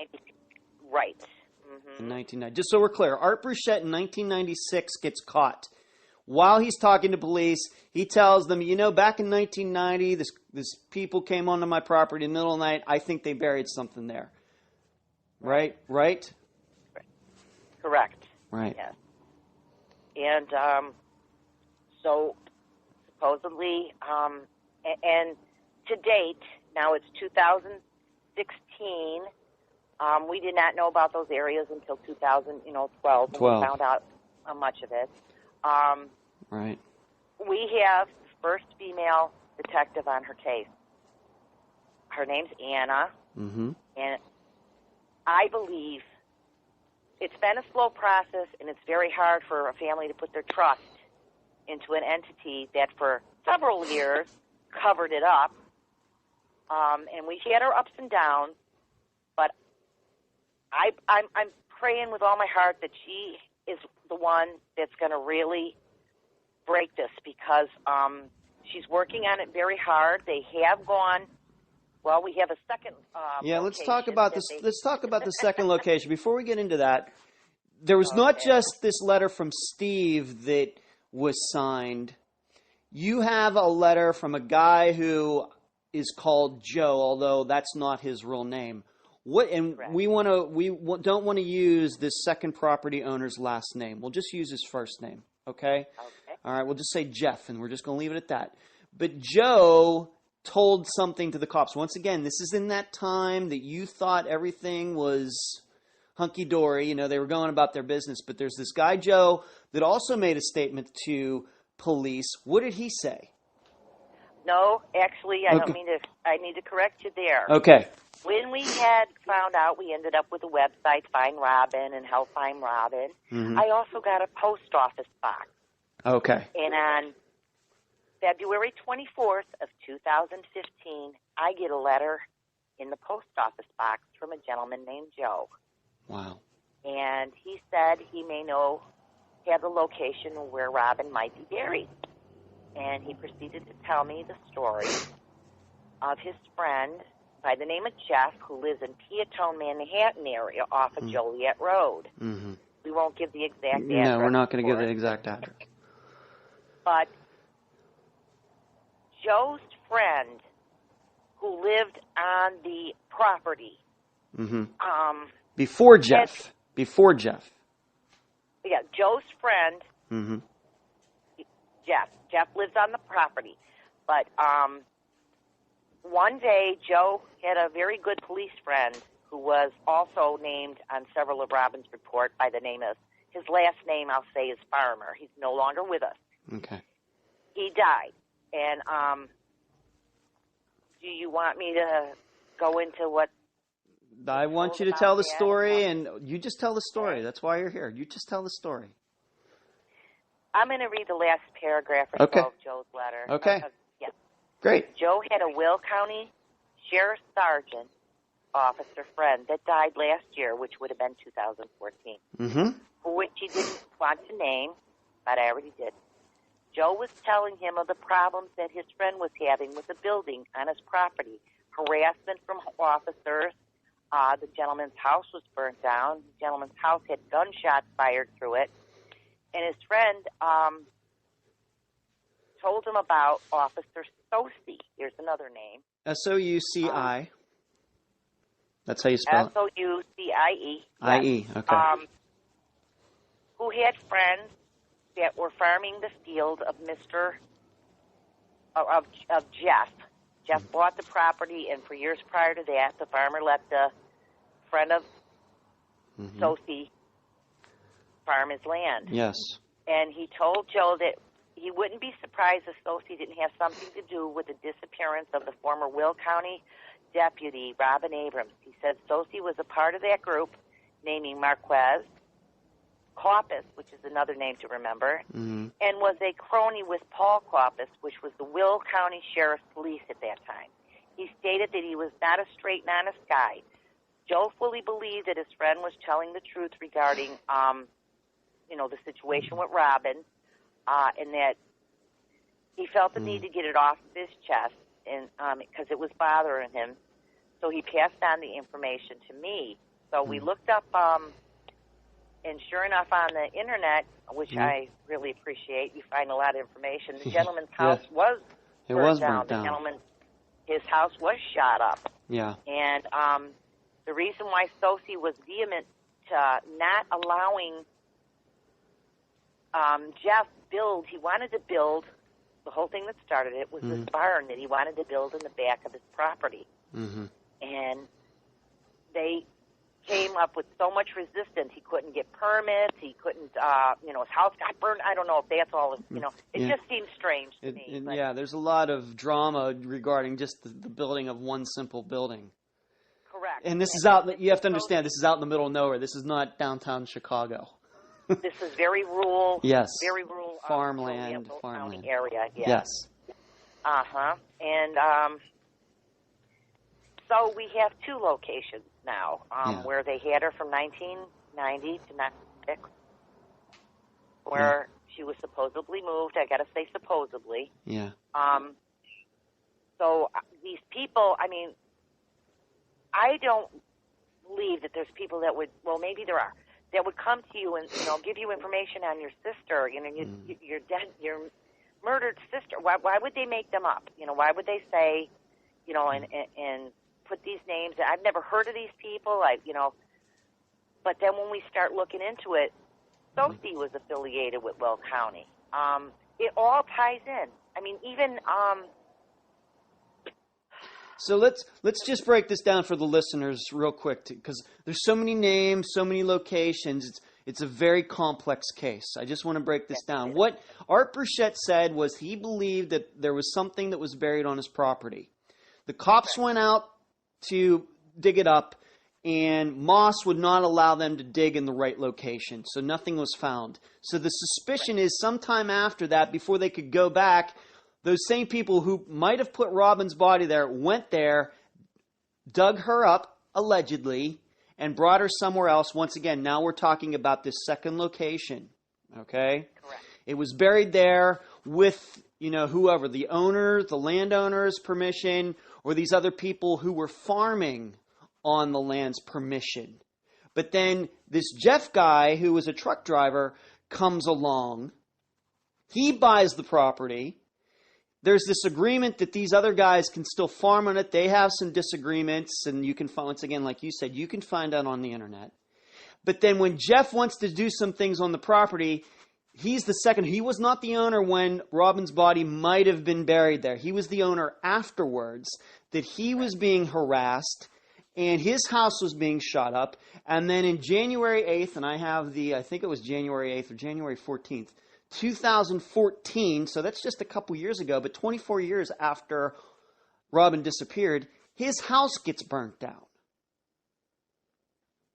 Right. In 1990. Just so we're clear, Art Burchett in 1996 gets caught. While he's talking to police, he tells them, back in 1990, this people came onto my property in the middle of the night. I think they buried something there. Right? Correct. Right. Yes. And so supposedly, and to date, now it's 2016. We did not know about those areas until 2012 when we found out much of it. Right. We have the first female detective on her case. Her name's Anna. And I believe it's been a slow process, and it's very hard for a family to put their trust into an entity that for several years covered it up. And we had our ups and downs, but I'm praying with all my heart that she is the one that's going to really break this, because she's working on it very hard. They have gone. Well, we have a second. Let's talk about this. Let's talk about the second location. Before we get into that, there was not just this letter from Steve that was signed. You have a letter from a guy who is called Joe, although that's not his real name. Don't want to use this second property owner's last name. We'll just use his first name. Okay. All right. We'll just say Jeff, and we're just going to leave it at that. But Joe told something to the cops. Once again, this is in that time that you thought everything was hunky-dory. They were going about their business. But there's this guy, Joe, that also made a statement to police. What did he say? No, actually, I don't mean to. I need to correct you there. Okay. When we had found out, we ended up with a website, Find Robin and Help Find Robin. I also got a post office box. Okay. And on February 24th of 2015, I get a letter in the post office box from a gentleman named Joe. Wow. And he said he may have the location where Robin might be buried. And he proceeded to tell me the story of his friend by the name of Jeff, who lives in Peatone, Manhattan area off of Joliet Road. We won't give the exact address. No, we're not going to give the exact address. But Joe's friend, who lived on the property, before Jeff. Yeah, Joe's friend, Jeff. Jeff lives on the property. But one day, Joe had a very good police friend who was also named on several of Robin's reports by the name of, his last name I'll say is Farmer. He's no longer with us. Okay. He died. And do you want me to go into what? I want you to tell the story, and you just tell the story. That's why you're here. You just tell the story. I'm going to read the last paragraph or so of Joe's letter. Okay. Yeah. Great. Joe had a Will County Sheriff Sergeant officer friend that died last year, which would have been 2014, for which he didn't want to name, but I already did. Joe was telling him of the problems that his friend was having with the building on his property, harassment from officers. The gentleman's house was burnt down. The gentleman's house had gunshots fired through it. And his friend told him about Officer Soucy. Here's another name. Souci. That's how you spell it? Soucie. I-E, okay. Who had friends that were farming the field of Jeff. Jeff bought the property, and for years prior to that, the farmer let the friend of Soucy farm his land. Yes. And he told Joe that he wouldn't be surprised if Soucy didn't have something to do with the disappearance of the former Will County deputy, Robin Abrams. He said Soucy was a part of that group, naming Marquez, Caucus, which is another name to remember, and was a crony with Paul Caucus, which was the Will County Sheriff's Police at that time. He stated that he was not a straight and honest guy. Joe fully believed that his friend was telling the truth regarding, the situation with Robin, and that he felt the need to get it off his chest, and because it was bothering him. So he passed on the information to me. So we looked up, and sure enough, on the internet, which I really appreciate, you find a lot of information. The gentleman's house was burnt down. The gentleman, his house was shot up. Yeah. And the reason why Soucy was vehement to not allowing Jeff build, he wanted to build, the whole thing that started it was this barn that he wanted to build in the back of his property. And they came up with so much resistance. He couldn't get permits. He couldn't, his house got burned. I don't know if that's all, it just seems strange to me. Yeah, there's a lot of drama regarding just the building of one simple building. Correct. And this is out, you have to understand, this is out in the middle of nowhere. This is not downtown Chicago. This is very rural. Yes. Very rural. Farmland. Area, yes. Yes. And so we have two locations now where they had her from 1990 to 96, where she was supposedly moved. I got to say supposedly. Yeah. So these people, I don't believe that there's people that would, well, maybe there are, that would come to you and, give you information on your sister, your dead, your murdered sister. Why would they make them up? Why would they say, and put these names? I've never heard of these people. But then when we start looking into it, Soucy was affiliated with Will County. It all ties in. Even. So let's just break this down for the listeners real quick, because there's so many names, so many locations. It's a very complex case. I just want to break this down. What Art Burchett said was he believed that there was something that was buried on his property. The cops went out to dig it up, and Moss would not allow them to dig in the right location, so nothing was found. So the suspicion is sometime after that, before they could go back, those same people who might have put Robin's body there went there, dug her up, allegedly, and brought her somewhere else. Once again, now we're talking about this second location, okay? Correct. It was buried there with, whoever, the owner, the landowner's permission, or these other people who were farming on the land's permission. But then this Jeff guy, who was a truck driver, comes along. He buys the property. There's this agreement that these other guys can still farm on it. They have some disagreements, and you can find, once again, like you said, you can find out on the internet. But then when Jeff wants to do some things on the property, He's the second. He was not the owner when Robin's body might have been buried there. He was the owner afterwards, that he was being harassed and his house was being shot up. And then in January 8th, and I think it was January 8th or January 14th, 2014, so that's just a couple years ago, but 24 years after Robin disappeared, his house gets burnt down.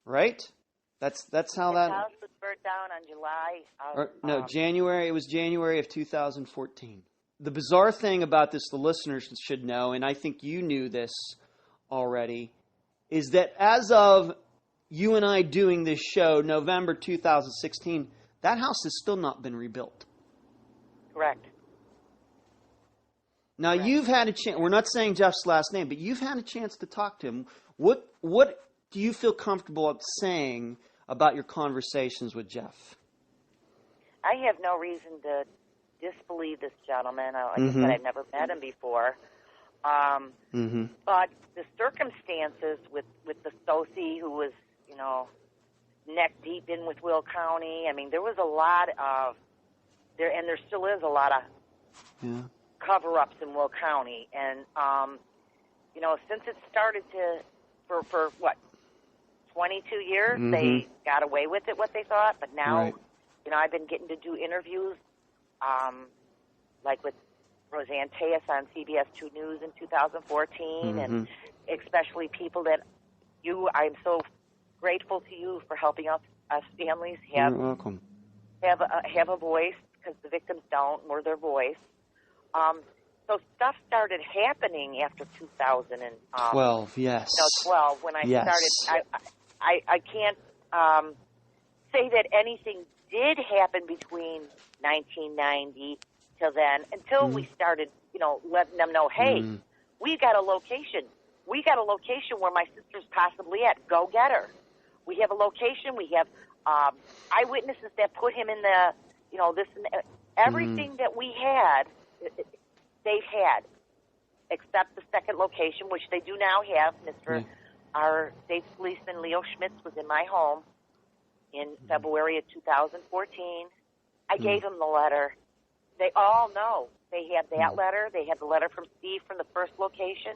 Right? That's how His house was burnt down on July. January. It was January of 2014. The bizarre thing about this, the listeners should know, and I think you knew this already, is that as of you and I doing this show, November 2016, that house has still not been rebuilt. Correct. Now, you've had a chance, we're not saying Jeff's last name, but you've had a chance to talk to him. What do you feel comfortable saying about your conversations with Jeff? I have no reason to disbelieve this gentleman. Like I said, I've never met him before. But the circumstances with the Soci, who was, neck deep in with Will County, I mean, there was a lot of, and there still is a lot of cover-ups in Will County. And, since it started for what, 22 years, they got away with it, what they thought. But now, I've been getting to do interviews, like with Roseanne Tejas on CBS 2 News in 2014, and especially people that I'm so grateful to you for helping us families have You're welcome. have a voice, because the victims don't. We're their voice. So stuff started happening after 2012. Yes. 12 when I started. I can't say that anything did happen between 1990 till then, until we started, letting them know, hey, we got a location. We got a location where my sister's possibly at. Go get her. We have a location. We have eyewitnesses that put him in the, this and everything that we had, they've had, except the second location, which they do now have. Our state policeman, Leo Schmitz, was in my home in February of 2014. I gave him the letter. They all know. They have that letter. They have the letter from Steve from the first location.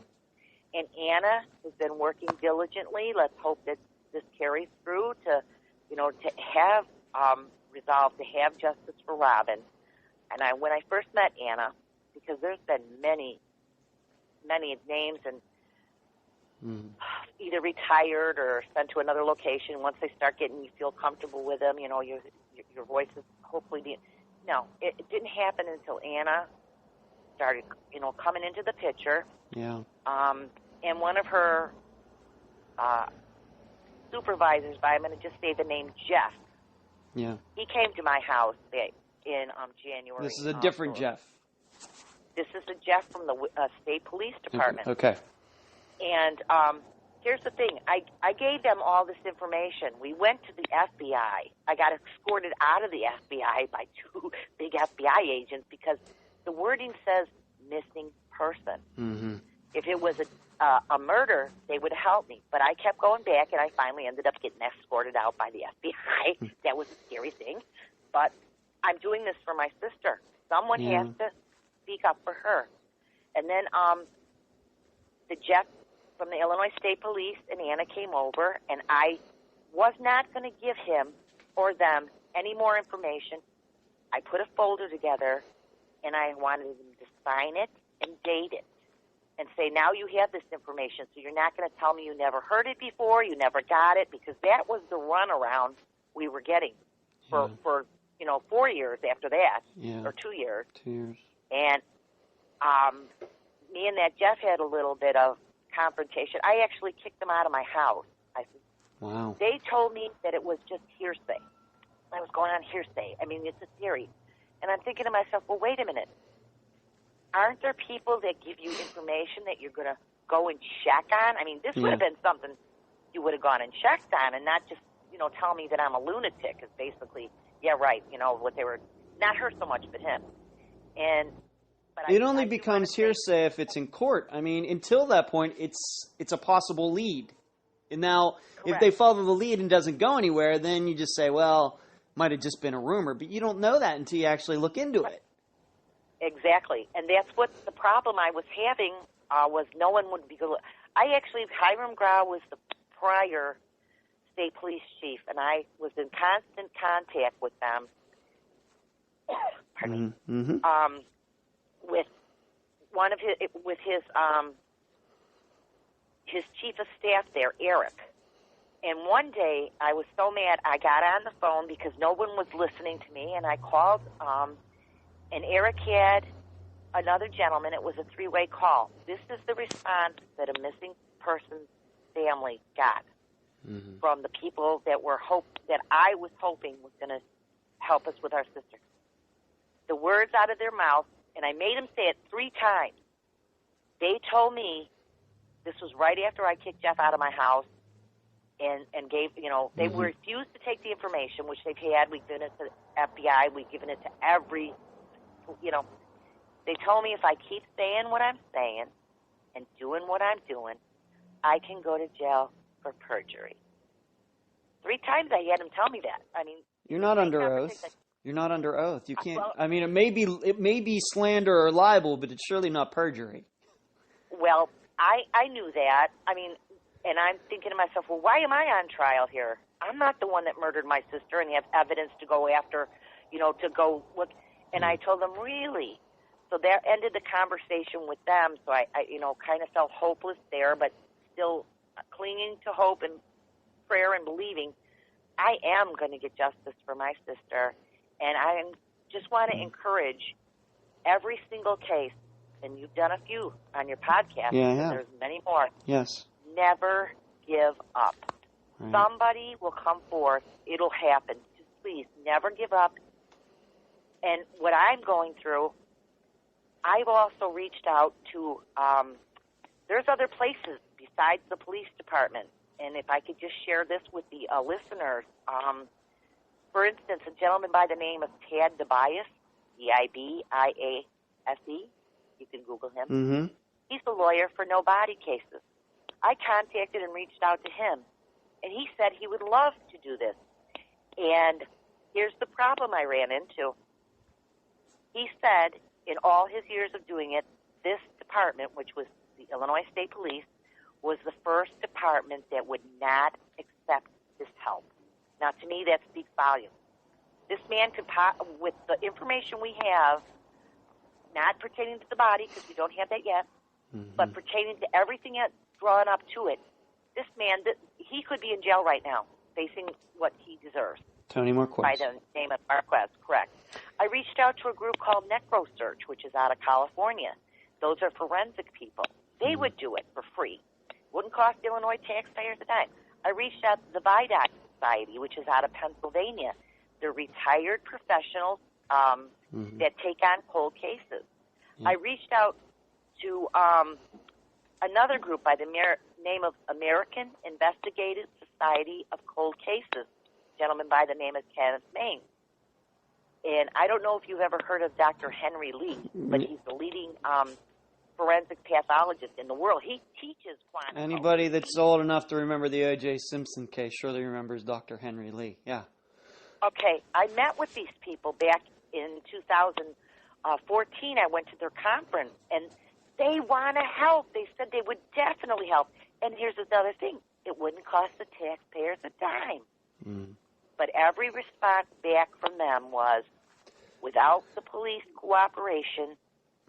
And Anna has been working diligently. Let's hope that this carries through to have resolved to have justice for Robin. And when I first met Anna, because there's been many names and either retired or sent to another location. Once they start getting you feel comfortable with them, your voice is hopefully being. No, it didn't happen until Anna started, coming into the picture. Yeah. And one of her supervisors, I'm going to just say the name Jeff. Yeah. He came to my house in January. This is a different Jeff. This is a Jeff from the state police department. Okay. And here's the thing. I gave them all this information. We went to the FBI. I got escorted out of the FBI by 2 big FBI agents because the wording says missing person. If it was a murder, they would help me. But I kept going back, and I finally ended up getting escorted out by the FBI. That was a scary thing. But I'm doing this for my sister. Someone has to speak up for her. And then the Jeff from the Illinois State Police and Anna came over, and I was not going to give him or them any more information. I put a folder together, and I wanted them to sign it and date it and say, now you have this information, so you're not going to tell me you never heard it before, you never got it, because that was the runaround we were getting for 4 years after that, or 2 years. 2 years. And me and that Jeff had a little bit of confrontation. I actually kicked them out of my house. I said, wow. They told me that it was just hearsay. I was going on hearsay. I mean, it's a theory. And I'm thinking to myself, well, wait a minute. Aren't there people that give you information that you're going to go and check on? I mean, this would have been something you would have gone and checked on, and not just, tell me that I'm a lunatic. Is basically, right, what they were, not her so much, but him. But it only becomes hearsay if it's in court. I mean, until that point, it's a possible lead. And now, if they follow the lead and doesn't go anywhere, then you just say, well, might have just been a rumor, but you don't know that until you actually look into it. Exactly. And that's what the problem I was having was no one would be good. Hiram Grau was the prior state police chief, and I was in constant contact with them. Pardon me. Mm-hmm. With one of his chief of staff there, Eric. And one day I was so mad I got on the phone because no one was listening to me, and I called. And Eric had another gentleman. It was a three-way call. This is the response that a missing person's family got from the people that I was hoping was going to help us with our sister. The words out of their mouth, and I made them say it 3 times. They told me, this was right after I kicked Jeff out of my house, and gave, they refused to take the information, which they've had. We've given it to the FBI. We've given it to every, they told me if I keep saying what I'm saying and doing what I'm doing, I can go to jail for perjury. 3 times I had them tell me that. I mean, you're not under oath. You're not under oath. You can't. I mean, it may be slander or libel, but it's surely not perjury. Well, I knew that. I mean, and I'm thinking to myself, well, why am I on trial here? I'm not the one that murdered my sister and have evidence to go after, to go look. And I told them, really? So that ended the conversation with them. So I kind of felt hopeless there, but still clinging to hope and prayer and believing I am going to get justice for my sister. And I just want to encourage every single case, and you've done a few on your podcast. Yeah, and there's many more. Yes. Never give up. Right. Somebody will come forth. It'll happen. Just please never give up. And what I'm going through, I've also reached out to, there's other places besides the police department. And if I could just share this with the listeners, for instance, a gentleman by the name of Tad Tobias, Dibiase, you can Google him. Mm-hmm. He's the lawyer for no body cases. I contacted and reached out to him, and he said he would love to do this. And here's the problem I ran into. He said in all his years of doing it, this department, which was the Illinois State Police, was the first department that would not accept this help. Now, to me, that speaks volumes. This man could, with the information we have, not pertaining to the body, because we don't have that yet, but pertaining to everything that's drawn up to it, this man, he could be in jail right now, facing what he deserves. Tony Marquez. By the name of Marquez, correct. I reached out to a group called NecroSearch, which is out of California. Those are forensic people. They would do it for free. Wouldn't cost Illinois taxpayers a dime. I reached out to the Vidoc Society, which is out of Pennsylvania. They're retired professionals that take on cold cases. I reached out to another group by the name of American Investigative Society of Cold Cases, a gentleman by the name of Kenneth Main. And I don't know if you've ever heard of Dr. Henry Lee, but he's the leading forensic pathologist in the world. He teaches quantum. Anybody that's old enough to remember the O.J. Simpson case surely remembers Dr. Henry Lee. Yeah. Okay, I met with these people back in 2014. I went to their conference, and they want to help. They said they would definitely help. And here's another thing. It wouldn't cost the taxpayers a dime. But every response back from them was, without the police cooperation,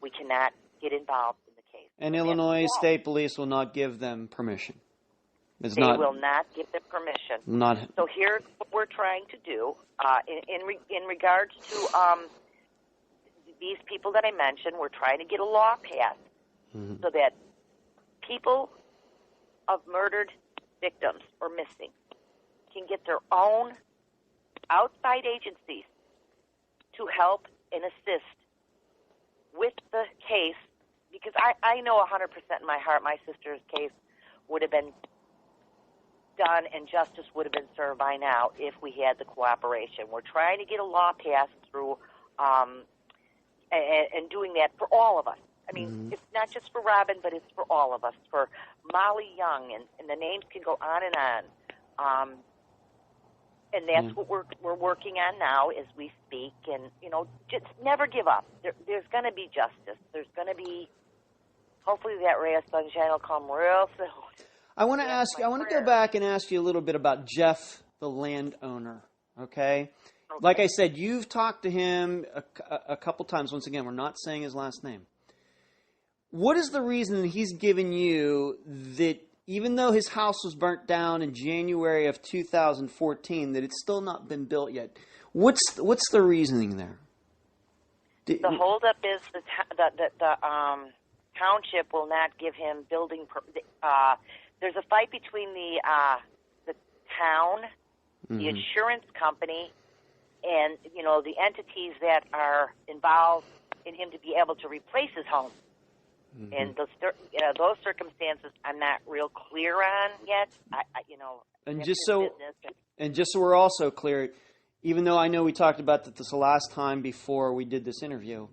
we cannot get involved in the case. And Illinois State Police will not give them permission. They will not give them permission. So here's what we're trying to do in regards to these people that I mentioned. We're trying to get a law passed so that people of murdered victims or missing can get their own outside agencies to help and assist with the case, because I know 100% in my heart my sister's case would have been done and justice would have been served by now if we had the cooperation. We're trying to get a law passed through and doing that for all of us. I mean, it's not just for Robin, but it's for all of us, for Molly Young, and the names can go on and on. And that's what we're working on now as we speak. And, just never give up. There's going to be justice. There's going to be, hopefully that ray of sunshine will come real soon. I want to go back and ask you a little bit about Jeff, the landowner, okay? Like I said, you've talked to him a couple times. Once again, we're not saying his last name. What is the reason that he's given you that even though his house was burnt down in January of 2014, that it's still not been built yet? What's the reasoning there? The holdup is the township will not give him building. There's a fight between the town, the insurance company, and the entities that are involved in him to be able to replace his home. And those circumstances I'm not real clear on yet. And just so we're also clear, even though I know we talked about this the last time before we did this interview,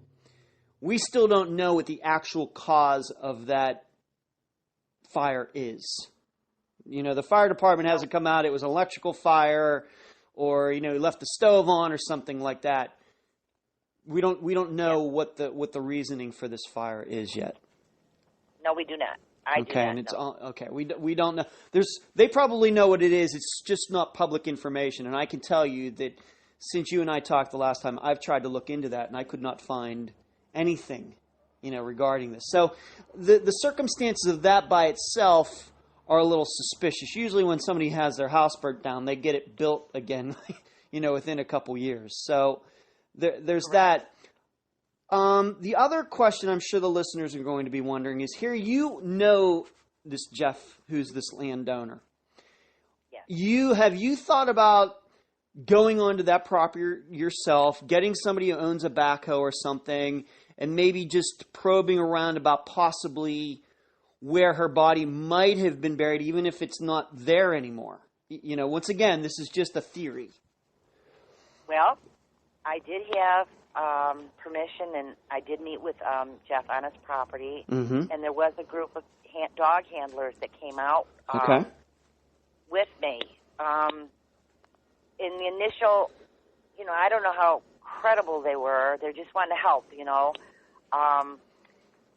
we still don't know what the actual cause of that fire is. The fire department hasn't come out. It was an electrical fire, or he left the stove on, or something like that. We don't know what the reasoning for this fire is yet. No, we do not. I do not know. Okay. We don't know. They probably know what it is. It's just not public information. And I can tell you that since you and I talked the last time, I've tried to look into that, and I could not find anything, regarding this. So the circumstances of that by itself are a little suspicious. Usually when somebody has their house burnt down, they get it built again, within a couple years. So there's that. The other question I'm sure the listeners are going to be wondering is, here this Jeff, who's this landowner. Yeah. Have you thought about going onto that property yourself, getting somebody who owns a backhoe or something, and maybe just probing around about possibly where her body might have been buried, even if it's not there anymore? Once again, this is just a theory. Well, I did have permission, and I did meet with Jeff on his property, and there was a group of dog handlers that came out with me. In the initial, I don't know how credible they were. They just wanted to help,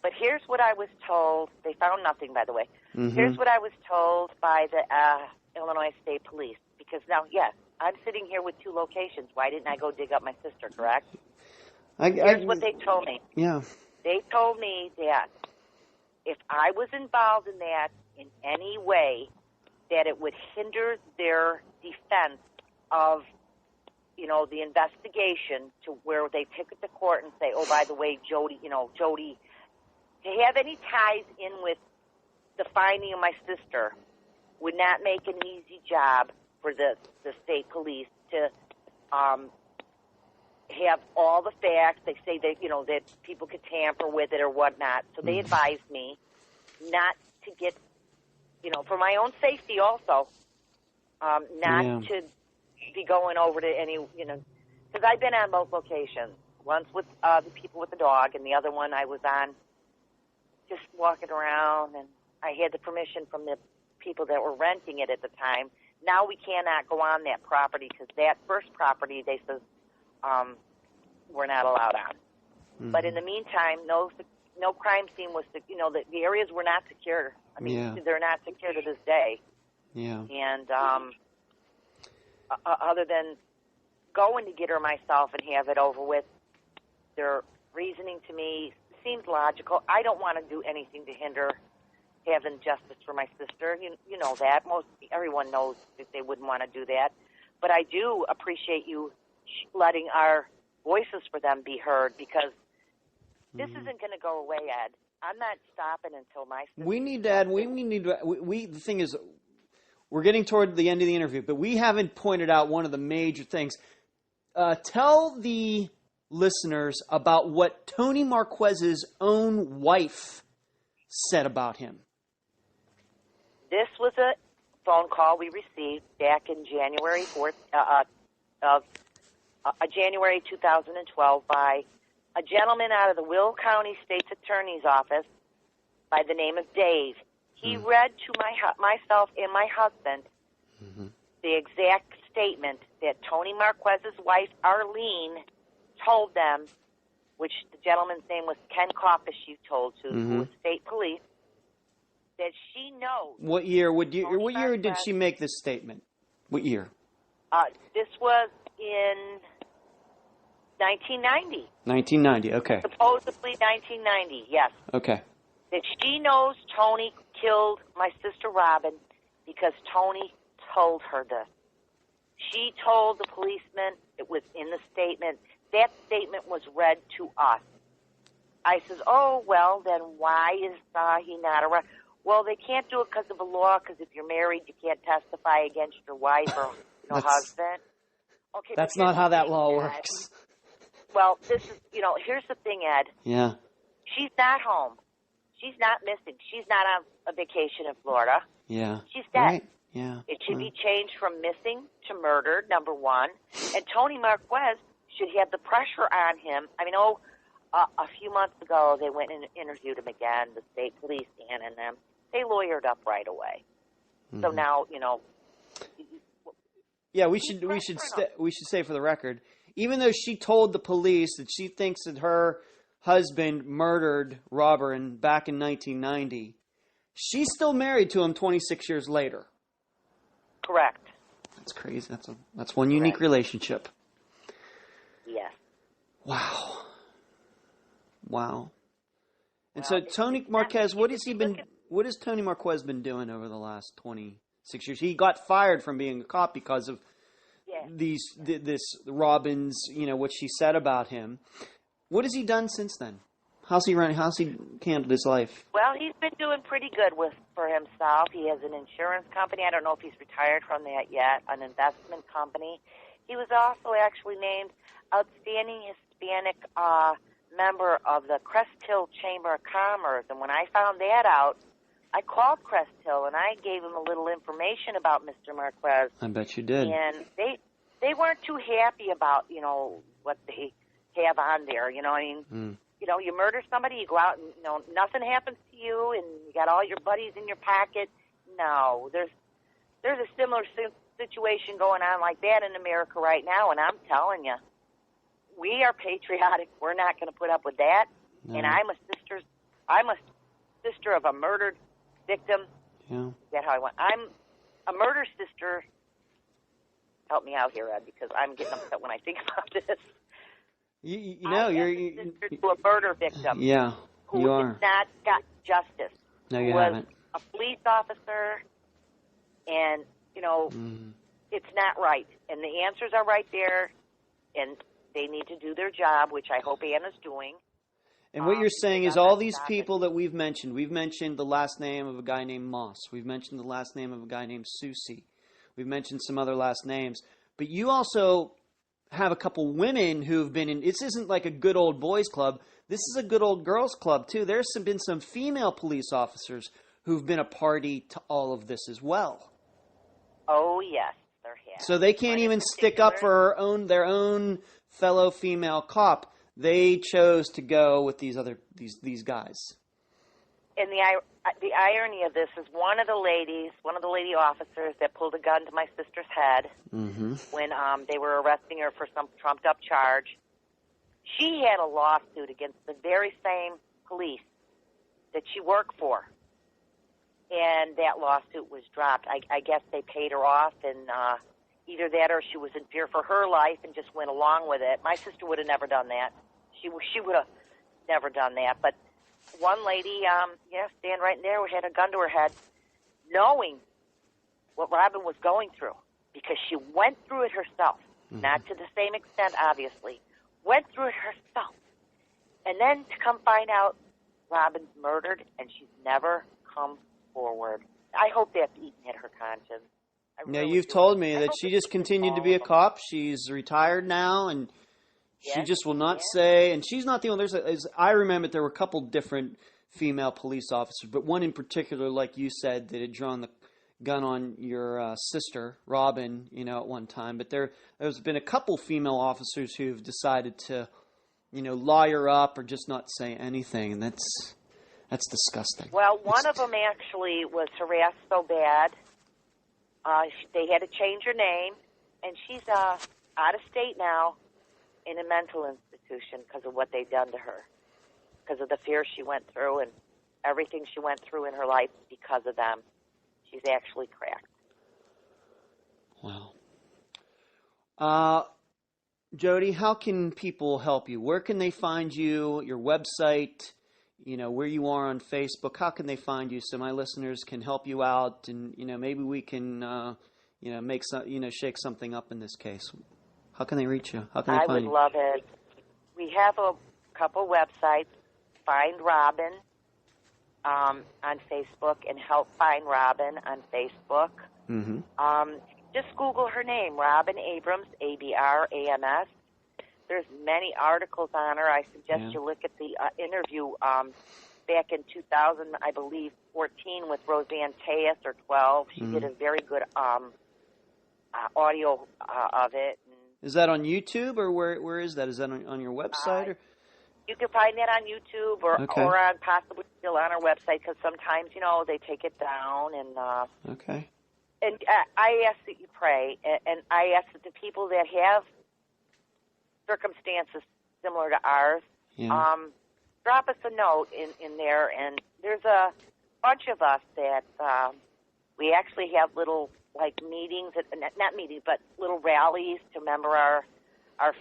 But here's what I was told. They found nothing, by the way. Here's what I was told by the Illinois State Police. Because now, yes, I'm sitting here with two locations. Why didn't I go dig up my sister, correct? Here's what they told me. Yeah. They told me that if I was involved in that in any way, that it would hinder their defense of, the investigation, to where they pick up the court and say, oh, by the way, Jody, to have any ties in with the finding of my sister would not make an easy job for the state police to have all the facts. They say that, that people could tamper with it or whatnot. So they advised me not to get, for my own safety also, not to be going over to any, because I've been on both locations. Once with the people with the dog, and the other one I was on just walking around, and I had the permission from the people that were renting it at the time. Now we cannot go on that property because that first property, they said, we're not allowed on. But in the meantime, no crime scene was, the areas were not secure. I mean, they're not secure to this day. Yeah. And other than going to get her myself and have it over with, their reasoning to me seems logical. I don't want to do anything to hinder having justice for my sister. You know that. Everyone knows that they wouldn't want to do that. But I do appreciate you letting our voices for them be heard, because this isn't going to go away, Ed. I'm not stopping until my sister... The thing is, we're getting toward the end of the interview, but we haven't pointed out one of the major things. Tell the listeners about what Tony Marquez's own wife said about him. This was a phone call we received back in January 4th of January 2012 by a gentleman out of the Will County State's Attorney's Office by the name of Dave. He read to myself and my husband the exact statement that Tony Marquez's wife, Arlene, told them, which the gentleman's name was Ken Coffish, you told to, who was state police, that she knows. What year did she make this statement? What year? This was in 1990. 1990, okay. Supposedly 1990, yes. Okay. That she knows Tony killed my sister Robin because Tony told her this. She told the policeman, it was in the statement, that statement was read to us. I says, oh, well, then why is he not around? Well, they can't do it because of the law, because if you're married, you can't testify against your wife or husband. Okay, that's not how that law works. Well, this is, here's the thing, Ed. Yeah. She's not home. She's not missing. She's not on a vacation in Florida. Yeah. She's dead. Right. Yeah. It should be changed from missing to murdered, number one. And Tony Marquez should have the pressure on him. I mean, a few months ago, they went and interviewed him again, the state police, and them. They lawyered up right away. So now, Yeah, we should say for the record, even though she told the police that she thinks that her husband murdered Robert back in 1990, she's still married to him 26 years later. Correct. That's crazy. That's one unique relationship. Yes. Wow. And so Tony Marquez, what has Tony Marquez been doing over the last 26 years? He got fired from being a cop because of this Robbins, what she said about him. What has he done since then? How's he handled his life? Well, he's been doing pretty good for himself. He has an insurance company. I don't know if he's retired from that yet, an investment company. He was also actually named Outstanding Hispanic member of the Crest Hill Chamber of Commerce. And when I found that out, I called Crest Hill and I gave him a little information about Mr. Marquez. I bet you did. And they weren't too happy about, what they have on there. You murder somebody, you go out and, nothing happens to you and you got all your buddies in your pocket. No, there's a similar situation going on like that in America right now, and I'm telling you, we are patriotic. We're not going to put up with that. No. And I'm a sister of a murdered victim. Yeah. Is that how I went? I'm a murder sister. Help me out here, Ed, because I'm getting upset when I think about this. You're a sister to a murder victim. Yeah, you are. Who has not got justice. No, you Was haven't. a police officer, and it's not right. And the answers are right there, and they need to do their job, which I hope Anna's doing. And what you're saying is all these people that we've mentioned the last name of a guy named Moss. We've mentioned the last name of a guy named Susie. We've mentioned some other last names. But you also have a couple women who've been in, this isn't like a good old boys club. This is a good old girls club, too. There's been some female police officers who've been a party to all of this as well. Oh, yes, there has. So they can't even stick up for their own fellow female cop. They chose to go with these guys. And the irony of this is one of the lady officers that pulled a gun to my sister's head when they were arresting her for some trumped-up charge, she had a lawsuit against the very same police that she worked for. And that lawsuit was dropped. I guess they paid her off, and either that or she was in fear for her life and just went along with it. My sister would have never done that. She would have never done that. But one lady, stand right there, had a gun to her head, knowing what Robin was going through, because she went through it herself, not to the same extent, obviously, went through it herself. And then to come find out Robin's murdered, and she's never come forward. I hope that's eaten at her conscience. Now, you've told me that she just continued to be a cop. She's retired now, and she just will not say, and she's not the only, I remember there were a couple different female police officers, but one in particular, like you said, that had drawn the gun on your sister, Robin, at one time. But there's been a couple female officers who've decided to, lawyer up or just not say anything, and that's disgusting. Well, one of them actually was harassed so bad, they had to change her name, and she's out of state now in a mental institution because of what they've done to her, because of the fear she went through and everything she went through in her life because of them. She's actually cracked. Wow. Jody, how can people help you? Where can they find you? Your website, where you are on Facebook. How can they find you so my listeners can help you out, and maybe we can make some shake something up in this case. How can they reach you? How can they find you? I would love it. We have a couple websites. Find Robin on Facebook and Help Find Robin on Facebook. Mm-hmm. Just Google her name, Robin Abrams, Abrams. There's many articles on her. I suggest you look at the interview back in 2000, I believe, 14 with Roseanne Tejas, or 12. She did a very good audio of it. Is that on YouTube, or where is that? Is that on your website? Or? You can find that on YouTube or on possibly still on our website, because sometimes, they take it down. And okay. And I ask that you pray, and I ask that the people that have circumstances similar to ours, drop us a note in there. And there's a bunch of us that we actually have little, meetings, not meetings, but little rallies to remember our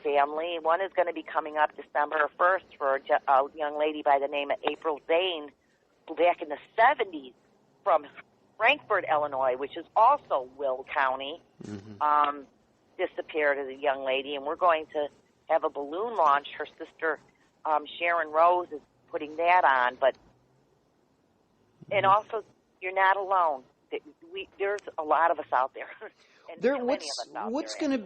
family. One is going to be coming up December 1st for a young lady by the name of April Zane, who back in the 70s from Frankfort, Illinois, which is also Will County, disappeared as a young lady, and we're going to have a balloon launch. Her sister, Sharon Rose, is putting that on. But and also, you're not alone. There's a lot of us out there. What's going to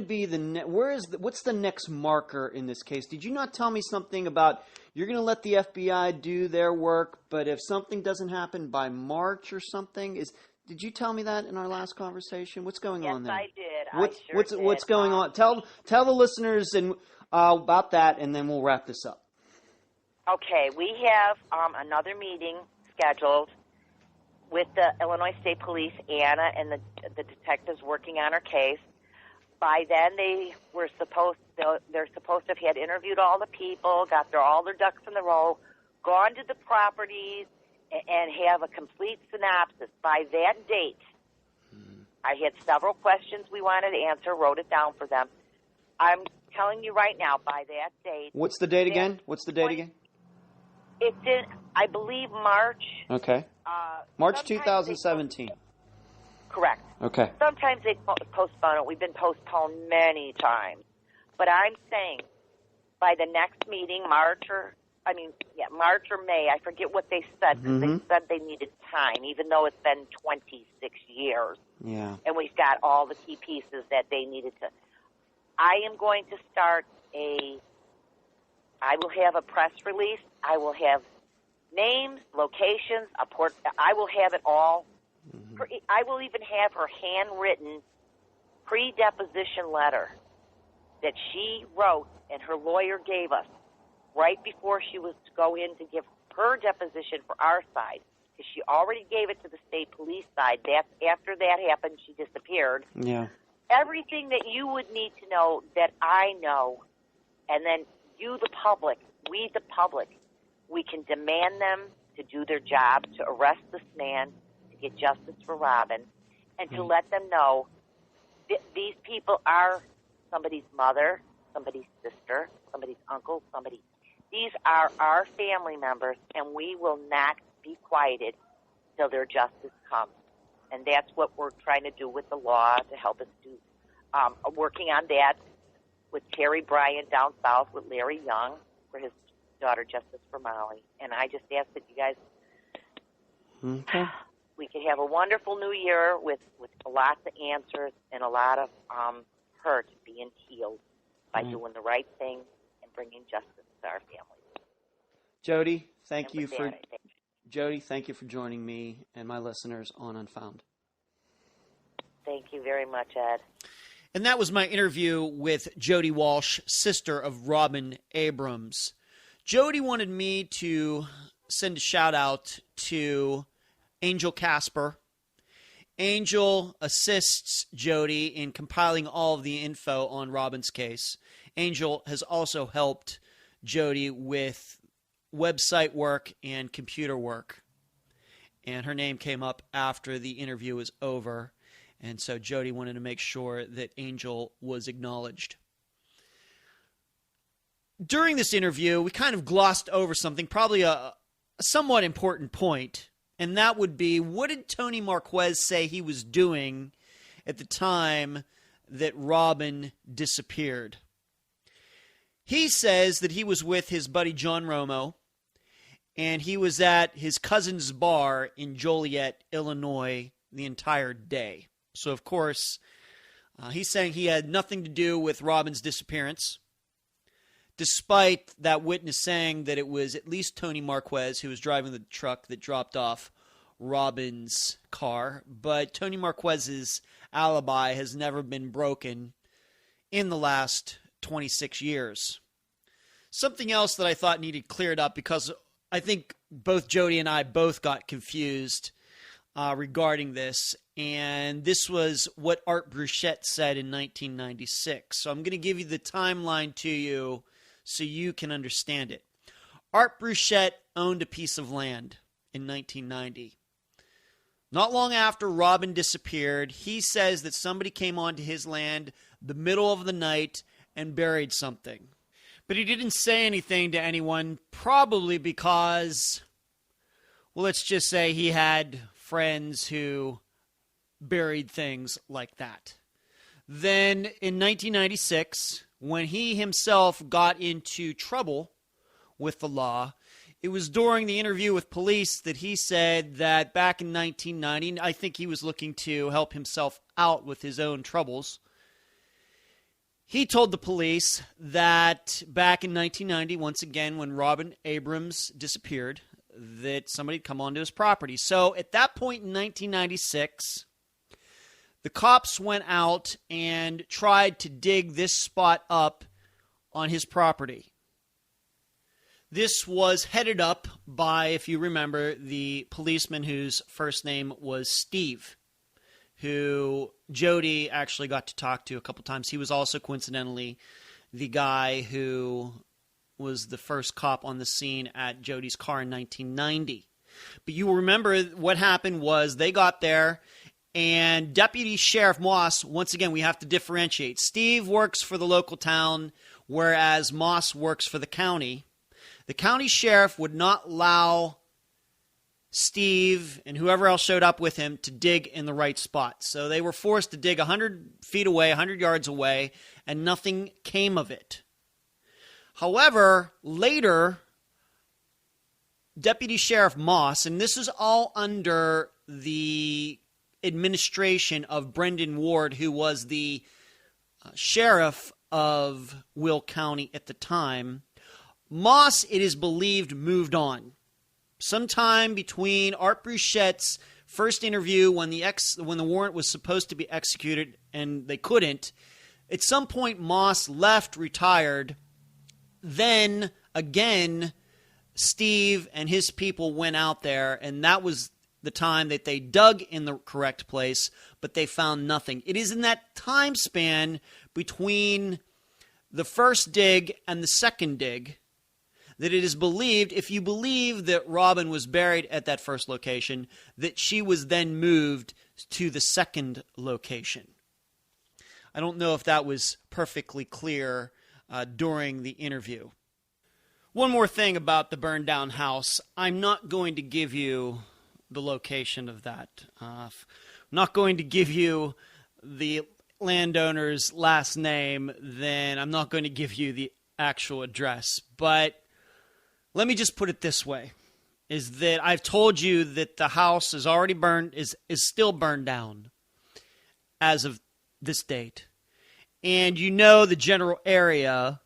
be what's the next marker in this case? Did you not tell me something about you're going to let the FBI do their work, but if something doesn't happen by March or something, did you tell me that in our last conversation? What's going on there? Yes, I did. What's going on? Tell the listeners and about that, and then we'll wrap this up. Okay, we have another meeting scheduled with the Illinois State Police, Anna, and the detectives working on her case. By then, they're supposed to have had interviewed all the people, got all their ducks in a row, gone to the properties, and have a complete synopsis. By that date, I had several questions we wanted to answer, wrote it down for them. I'm telling you right now, by that date. What's the date again? It's in, I believe, March. Okay. March 2017. Correct. Okay. Sometimes they postpone it. We've been postponed many times. But I'm saying by the next meeting, March or May, I forget what they said, because they said they needed time, even though it's been 26 years. Yeah. And we've got all the key pieces that they needed to. I am going to start I will have a press release. I will have names, locations, I will have it all. I will even have her handwritten pre-deposition letter that she wrote and her lawyer gave us right before she was to go in to give her deposition for our side, because she already gave it to the state police side. After that happened, she disappeared. Yeah. Everything that you would need to know that I know, and then you, the public, we, the public, we can demand them to do their job, to arrest this man, to get justice for Robin, and to let them know that these people are somebody's mother, somebody's sister, somebody's uncle, These are our family members, and we will not be quieted till their justice comes. And that's what we're trying to do with the law to help us do, working on that with Terry Bryant down south with Larry Young for his daughter, Justice for Molly. And I just ask that you guys, we can have a wonderful new year with lots of answers and a lot of hurt being healed by doing the right thing and bringing justice to our families. Jody, thank you for joining me and my listeners on Unfound. Thank you very much, Ed. And that was my interview with Jody Walsh, sister of Robin Abrams. Jody wanted me to send a shout out to Angel Casper Angel assists Jody in compiling all of the info on Robin's case. Angel has also helped Jody with website work and computer work. And her name came up after the interview was over. And so Jody wanted to make sure that Angel was acknowledged. During this interview, we kind of glossed over something, probably a somewhat important point, and that would be, what did Tony Marquez say he was doing at the time that Robin disappeared? He says that he was with his buddy John Romo, and he was at his cousin's bar in Joliet, Illinois, the entire day. So, of course, he's saying he had nothing to do with Robin's disappearance, despite that witness saying that it was at least Tony Marquez who was driving the truck that dropped off Robin's car. But Tony Marquez's alibi has never been broken in the last 26 years. Something else that I thought needed cleared up, because I think both Jody and I both got confused regarding this, and this was what Art Bruchette said in 1996. So I'm going to give you the timeline to you so you can understand it. Art Bruchette owned a piece of land in 1990. Not long after Robin disappeared, he says that somebody came onto his land the middle of the night and buried something. But he didn't say anything to anyone, probably because, well, let's just say he had friends who buried things like that. Then in 1996, when he himself got into trouble with the law, it was during the interview with police that he said that back in 1990, I think he was looking to help himself out with his own troubles. He told the police that back in 1990, once again, when Robin Abrams disappeared, that somebody had come onto his property. So at that point in 1996, the cops went out and tried to dig this spot up on his property. This was headed up by, if you remember, the policeman whose first name was Steve, who Jody actually got to talk to a couple times. He was also, coincidentally, the guy who was the first cop on the scene at Jody's car in 1990. But you will remember what happened was they got there, and Deputy Sheriff Moss, once again, we have to differentiate. Steve works for the local town, whereas Moss works for the county. The county sheriff would not allow Steve and whoever else showed up with him to dig in the right spot. So they were forced to dig 100 feet away, 100 yards away, and nothing came of it. However, later, Deputy Sheriff Moss, and this is all under the administration of Brendan Ward, who was the sheriff of Will County at the time, Moss, it is believed, moved on. Sometime between Art Bruchette's first interview when the warrant was supposed to be executed and they couldn't, at some point Moss left, retired. Then, again, Steve and his people went out there, and that was the time that they dug in the correct place, but they found nothing. It is in that time span between the first dig and the second dig that it is believed, if you believe that Robin was buried at that first location, that she was then moved to the second location. I don't know if that was perfectly clear during the interview. One more thing about the burned down house. I'm not going to give you the location of that. I'm not going to give you the landowner's last name, then I'm not going to give you the actual address. But let me just put it this way, is that I've told you that the house is already burned, is still burned down as of this date. And you know the general area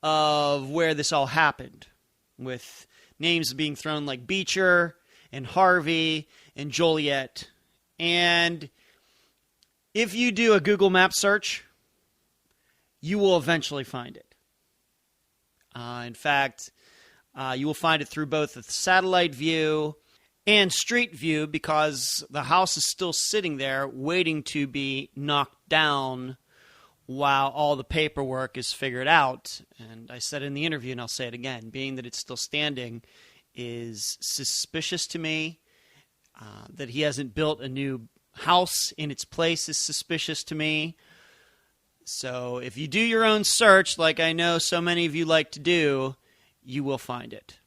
of where this all happened, with names being thrown like Beecher and Harvey and Joliet. And if you do a Google Map search, you will eventually find it. In fact, you will find it through both the satellite view and street view because the house is still sitting there waiting to be knocked down while all the paperwork is figured out. And I said in the interview, and I'll say it again, being that it's still standing is suspicious to me. That he hasn't built a new house in its place is suspicious to me. So if you do your own search, like I know so many of you like to do, you will find it.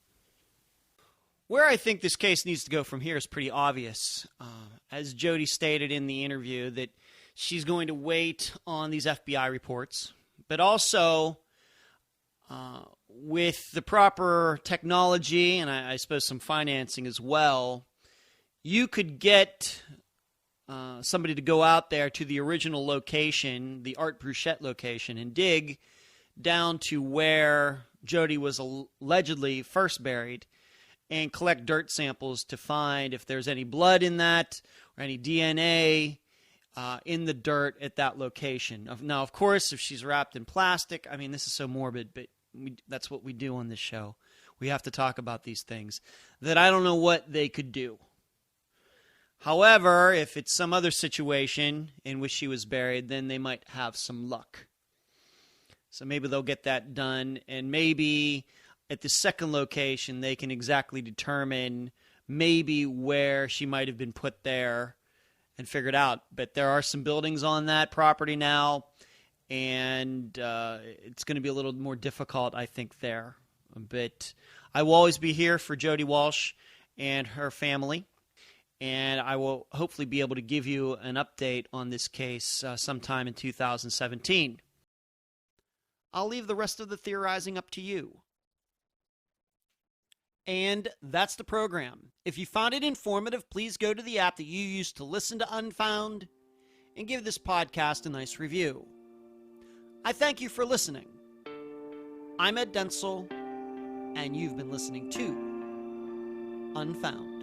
Where I think this case needs to go from here is pretty obvious. As Jody stated in the interview, that she's going to wait on these FBI reports, but also with the proper technology and I suppose some financing as well, you could get somebody to go out there to the original location, the Art Bruchette location, and dig down to where Jody was allegedly first buried and collect dirt samples to find if there's any blood in that or any DNA in the dirt at that location. Now, of course, if she's wrapped in plastic, I mean, this is so morbid, but that's what we do on this show. We have to talk about these things that I don't know what they could do. However, if it's some other situation in which she was buried, then they might have some luck. So maybe they'll get that done, and maybe at the second location they can exactly determine maybe where she might have been put there and figured out. But there are some buildings on that property now, and it's going to be a little more difficult, I think, there. But I will always be here for Jody Walsh and her family, and I will hopefully be able to give you an update on this case sometime in 2017. I'll leave the rest of the theorizing up to you. And that's the program. If you found it informative, please go to the app that you use to listen to Unfound and give this podcast a nice review. I thank you for listening. I'm Ed Dentzel, and you've been listening to Unfound.